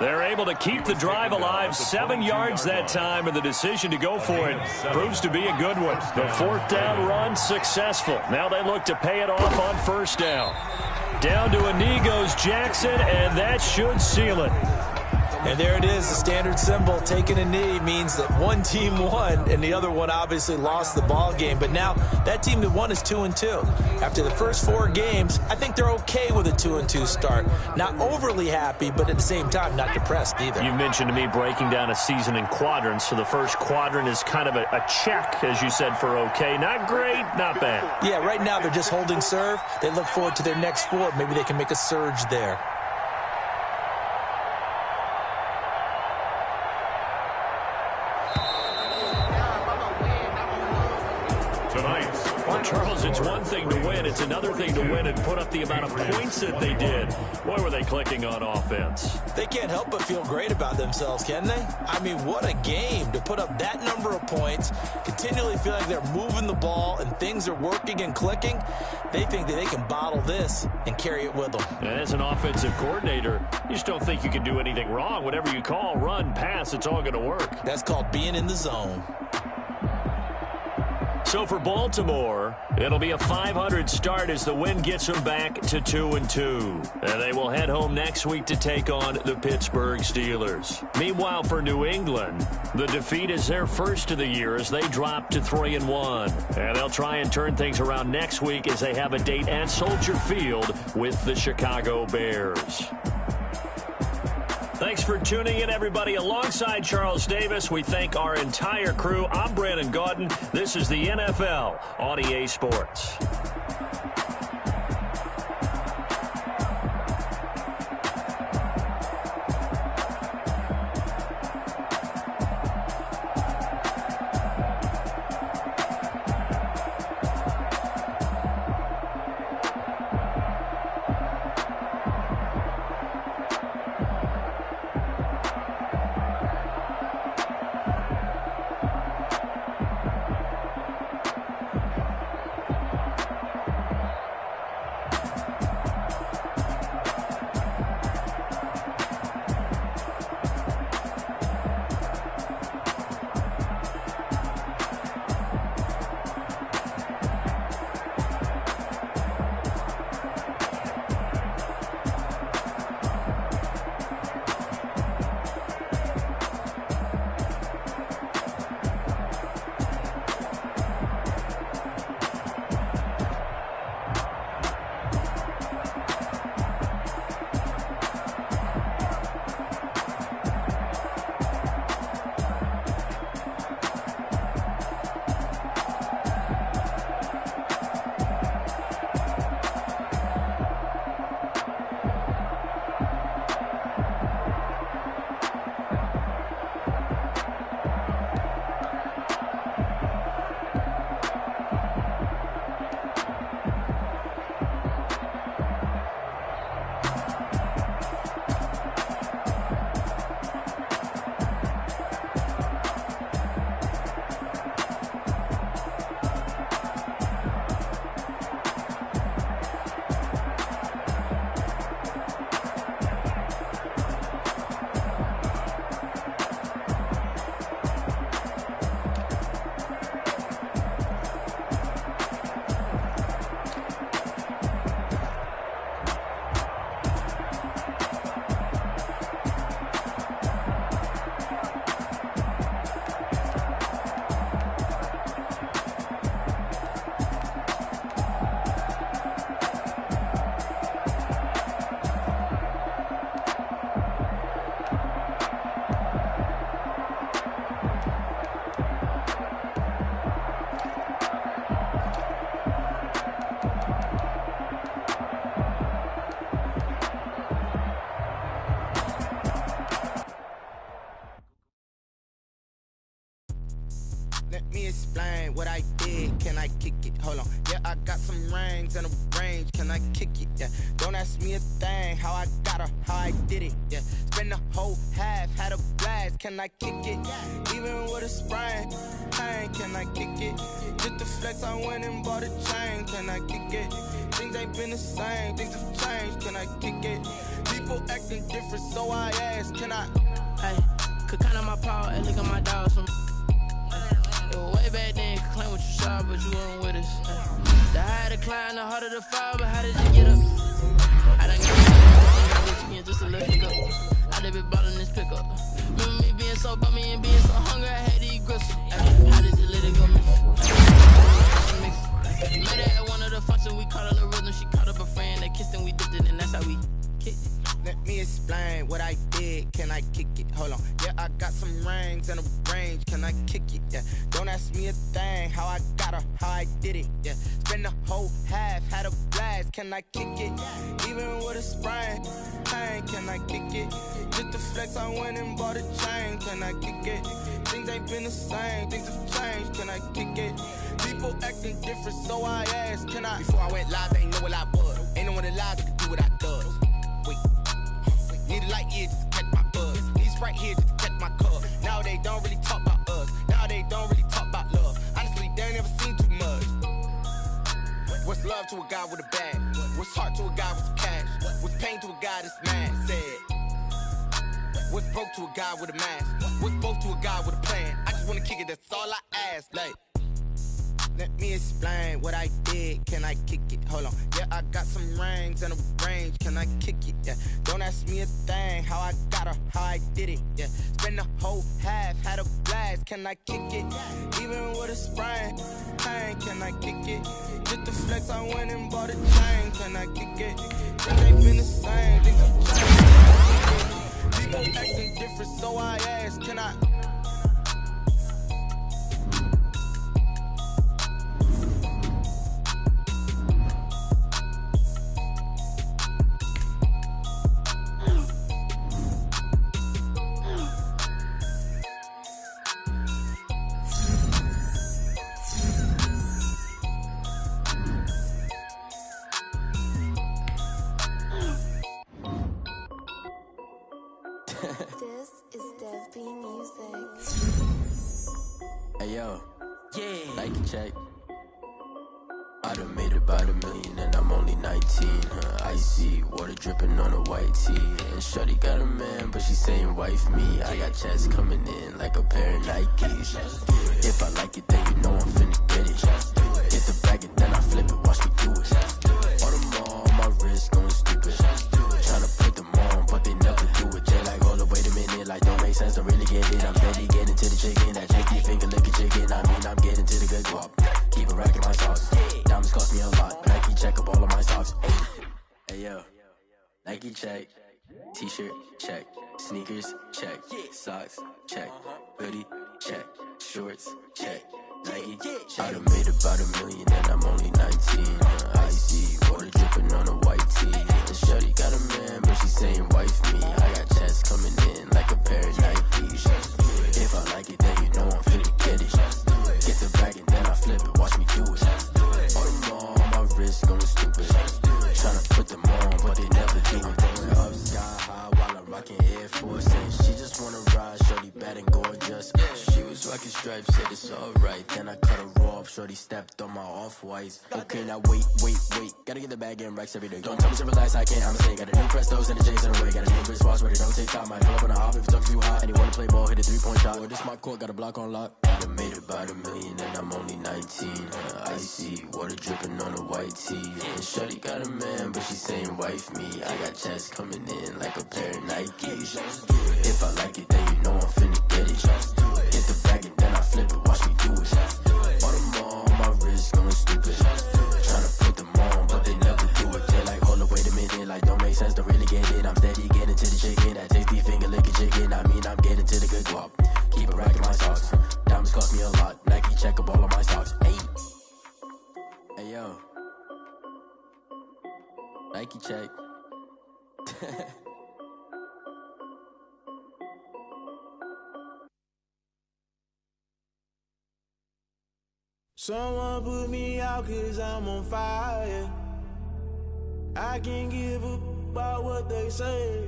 They're able to keep the drive alive, 7 yards that time, and the decision to go for it proves to be a good one. The 4th down run successful. Now they look to pay it off on 1st down. Down to a knee goes Jackson, and that should seal it. And there it is, the standard symbol. Taking a knee means that one team won, and the other one obviously lost the ball game. But now that team that won is 2-2. After the first 4 games, I think they're okay with a 2-2 start. Not overly happy, but at the same time, not depressed either. You mentioned to me breaking down a season in quadrants. So the first quadrant is kind of a check, as you said, for okay. Not great, not bad. Yeah, right now they're just holding serve. They look forward to their next 4. Maybe they can make a surge there. Charles, it's one thing to win. It's another thing to win and put up the amount of points that they did. Boy, were they clicking on offense. They can't help but feel great about themselves, can they? I mean, what a game to put up that number of points, continually feel like they're moving the ball and things are working and clicking. They think that they can bottle this and carry it with them. And as an offensive coordinator, you just don't think you can do anything wrong. Whatever you call, run, pass, it's all going to work. That's called being in the zone. So for Baltimore, it'll be a .500 start as the win gets them back to 2-2. And they will head home next week to take on the Pittsburgh Steelers. Meanwhile, for New England, the defeat is their first of the year as they drop to 3-1. And they'll try and turn things around next week as they have a date at Soldier Field with the Chicago Bears. Thanks for tuning in, everybody. Alongside Charles Davis, we thank our entire crew. I'm Brandon Gaudin. This is the NFL on EA Sports. me explain what I did. Can I kick it? Hold on. Yeah, I got some rings and a range. Can I kick it? Yeah. Don't ask me a thing. How I got her, how I did it. Yeah. Spend the whole half, had a blast. Can I kick it? Even with a sprain. Pain, can I kick it? Just the flex, I went and bought a chain. Can I kick it? Things ain't been the same. Things have changed. Can I kick it? People acting different, so I ask. Can I? Hey, could count on my power and look at my dogs. Way back then, could claim what you saw, but you weren't with us. The higher the climb, the harder the fall, but how did you get up? I done got rich again just to let it go. I done been ballin' this pickup. Remember me being so bummy and being so hungry, I had to eat gristle. How did you let it go? Met her at one of the functions, we caught her a rhythm. She caught up a friend, they kissed and we dipped it, and that's how we kicked it. Let me explain what I did. Can I kick it? Hold on. Yeah, I got some rings and a range. Can I kick it? Yeah. Don't ask me a thing. How I got her, how I did it. Yeah. Spend the whole half, had a blast. Can I kick it? Even with a sprain. Pain, can I kick it? Just the flex, I went and bought a chain. Can I kick it? Things ain't been the same. Things have changed. Can I kick it? People acting different, so I asked. Can I? Before I went live, they ain't know what I was. Ain't no one alive that could do what I does. Wait. Need a light here just to catch my buzz. Need Sprite here just to catch my cup. Now they don't really talk about us. Now they don't really talk about love. Honestly, they ain't never seen too much. What's love to a guy with a bag? What's heart to a guy with some cash? What's pain to a guy that's mad? Said. What's broke to a guy with a mask? What's both to a guy with a plan? I just wanna kick it, that's all I ask. Like, let me explain what I did. Can I kick it? Hold on. Yeah, I got some rings and a range. Can I kick it? Yeah. Don't ask me a thing. How I got her, how I did it. Yeah. Spend the whole half, had a blast. Can I kick it? Even with a sprain. Pain, can I kick it? Just the flex, I went and bought a chain. Can I kick it? Things ain't been the same. Things have changed. People acting different, so I ask. Can I? This is Dev B Music. Hey yo, yeah, Nike check. I done made about $1 million and I'm only 19. Icy water dripping on a white tee. And shorty got a man, but she saying wife me. I got checks coming in like a pair of Nikes. If I like it, then you know I'm finna get it. Hit the bag and then I flip it, watch me do it. All on my wrist going stupid. Tryna put them on, but they never do it. They like, hold up, wait a minute, like don't make sense, don't really get it. I'm steady getting to the chicken, that chicky finger licking chicken. I mean, I'm getting to the good guap. Keep a rack in my socks. Diamonds cost me a lot. Nike check up all of my socks. Hey yo, Nike check. T-shirt check. Sneakers check. Socks check. Hoodie check. Shorts check. Nike check. I done made about $1 million and I'm only 19. Icy water dripping on a white tee. And shorty got a man, but she saying wife me. I got checks coming in like a pair of Nikes. If I like it, then you know I'm finna get it. Get the bag and then I flip it, watch me do it. All them on my wrist going stupid. Tryna put them on, but they never do it. Going up sky high while I'm rocking Air Force. And she just wanna ride, shorty bad and gorgeous. She was rocking stripes, said it's alright. Then I cut her off, shorty stepped on my off-whites. Okay, now wait. Gotta get the bag and racks every day. Don't tell me to relax, I can't, I'ma say. Got a new Prestos and the J's in the way. Got a new wristwatch where they don't take time. Might pull up on the hop if it's up too hot. And you wanna play ball, hit a 3-point shot. Well, this my court, got a block on lock. I done made about $1 million and I'm only 19. Icy water dripping on a white tee. And shorty got a man, but she saying wife me. I got checks coming in like a pair of Nikes. If I like it, then you know I'm finna get it. Hit the bag and then I flip it, watch me do it. All them on my wrist going stupid. Tryna put them on, but they never do it. They like, hold up, wait a minute, like don't make sense, don't really get it. I'm steady getting to the chicken, that tasty finger licking chicken. I mean, I'm getting to the good guap. Keep a rack in my socks. Diamonds cost me a lot. Nike check up all of my socks. Hey yo, Nike check. Someone put me out 'cause I'm on fire. I can't give a about what they say.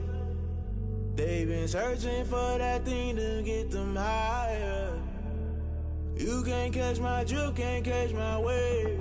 They've been searching for that thing to get them higher. You can't catch my drift, can't catch my wave.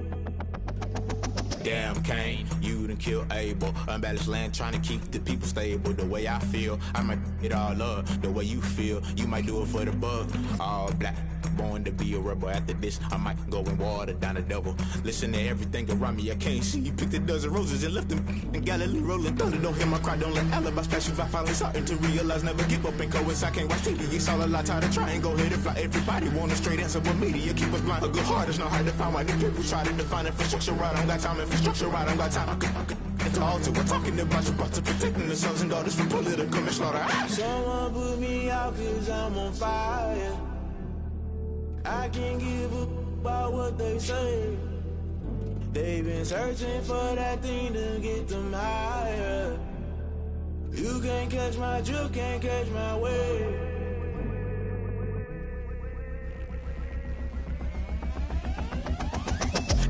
Damn, Kane, you done killed Abel. Unbalanced land, trying to keep the people stable. The way I feel, I might it all up. The way you feel, you might do it for the bug. All black, born to be a rebel. After this, I might go and water down the devil. Listen to everything around me, I can't see. Picked a dozen roses and left them in Galilee rolling thunder. Don't hear my cry, don't let alibis pass you. I finally starting to realize, never give up and coincide. I can't watch TV, it's all a lot. Tired of trying, go ahead and fly. Everybody want a straight answer, but media keep us blind. A good heart is not hard to find. Why the people try to define infrastructure right? I don't got time, infrastructure right, I don't got time. I could it's all to we're talking about your to protecting the sons and daughters from political manslaughter. Someone put me out 'cause I'm on fire. I can't give a about what they say. They've been searching for that thing to get them higher. You can't catch my drift, can't catch my wave.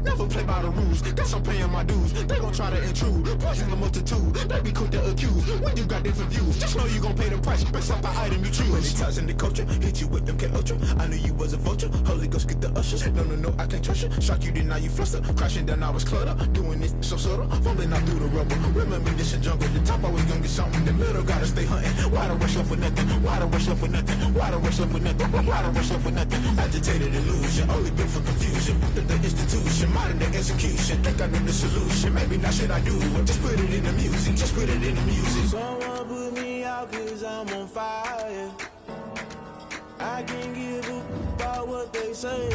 Never play by the rules, guess I'm paying my dues. They gon' try to intrude, poison the multitude. They be quick to accuse, when you got different views. Just know you gon' pay the price, based off the item you choose. When it ties in the culture, hit you with MK Ultra. I knew you was a vulture, Holy Ghost get the ushers. No, I can't trust you. Shock you, then now you fluster. Crashing down, I was clutter. Doing this so subtle, fumbling out through the rubble. Remember this in jungle, the top always gonna get something. The middle gotta stay hunting. Why the rush left with nothing? Why the rush left with nothing? Why the rush left with nothing? Why the rush left with nothing? Agitated illusion, only built for confusion. The institution, modern day execution. Think I know the solution. Maybe not shit I do. Just put it in the music. Just put it in the music. Someone put me out 'cause I'm on fire. I can't give a about what they say.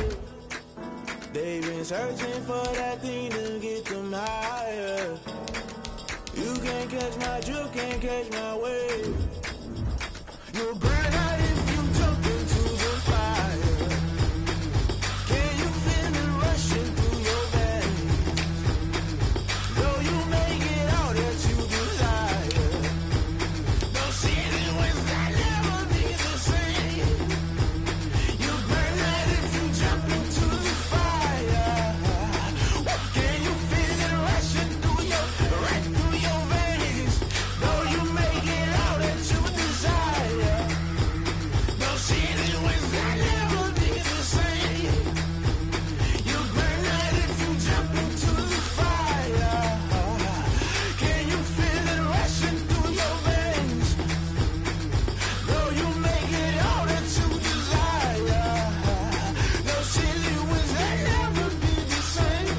They've been searching for that thing to get them higher. You can't catch my drift, can't catch my wave. You'll burn out if you jump into the fire. Can you feel it rushing through your veins? Though you make it all that you desire. Those feelings will never be the same. You burn out if you jump into the fire. Can you feel it rushing through right through your veins? Though you make it all that you desire. Those feelings will never be the same. You burn out if you jump into the fire. Can you feel it rushing through your veins? Though you make it all that you desire. Those feelings will never be the same.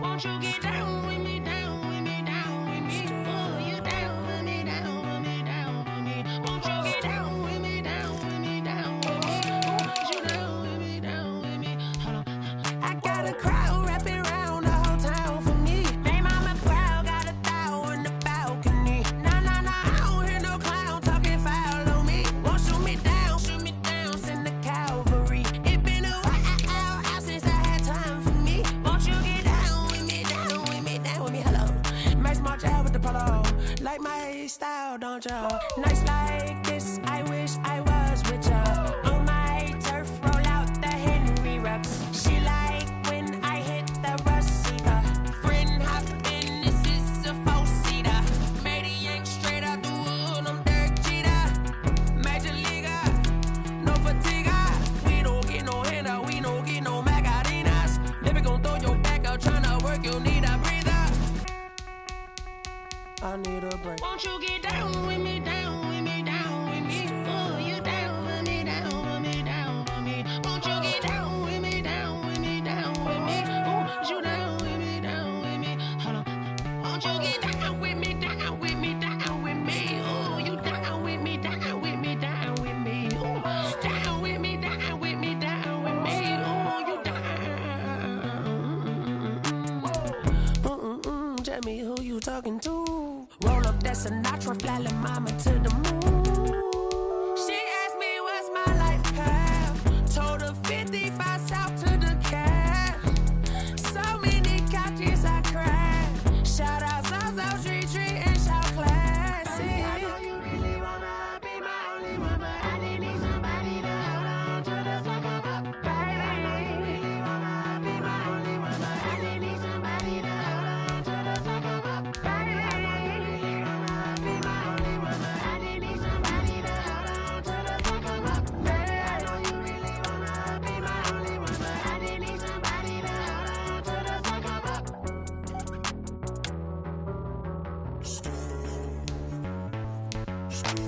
Won't you get down with me, down with me, down with me? Oh, you down with me, down with me, down with me. Won't you get down with me, down with me, down with me? Oh, you down with me, down with me? Hold on. I got a crowd wrapping around the whole town for me. They mama proud, got a thou in the balcony. Nah, I don't hear no clown talking foul on me. Won't shoot me down, send the cavalry. It been a while since I had time for me. Won't you get down with me, down with me, down with me? Hello. Max March out with the polo. Like my hairstyle, don't you? Nights like this, I wish I was with ya. On my turf, roll out the Henry Rux. She like when I hit the Rosita. Friend hop in, this is a four-seater. Made a yank straight out the wood, I'm Derek Jeter. Major leaguer, no fatigue. We don't get no handout, we don't get no Macarinas. Never gon' throw your back out, tryna work, you need a breather. I need a break. Won't you get down with me, down with me, down with me? Oh, you down with me, down with me, down with me? Won't you get down with me, down with me, down with me? Oh, you down with me, down with me? Hold on. that's a Sinatra, fly la mama to the moon. She asked me what's my life path. Told her 55 south to the cab. So many couches I cried. Shout out Zazo, Tree, and shout classic. I know you really wanna be my only one, but I didn't need somebody to hold on to the second up, baby. I know you really wanna be my only one, but I didn't need somebody to hold on to the second up, baby. I know you really wanna be my only one, but I didn't need somebody to hold on to the second up, baby. I know you really wanna be my only one, but I didn't need somebody to hold on to the second up. Still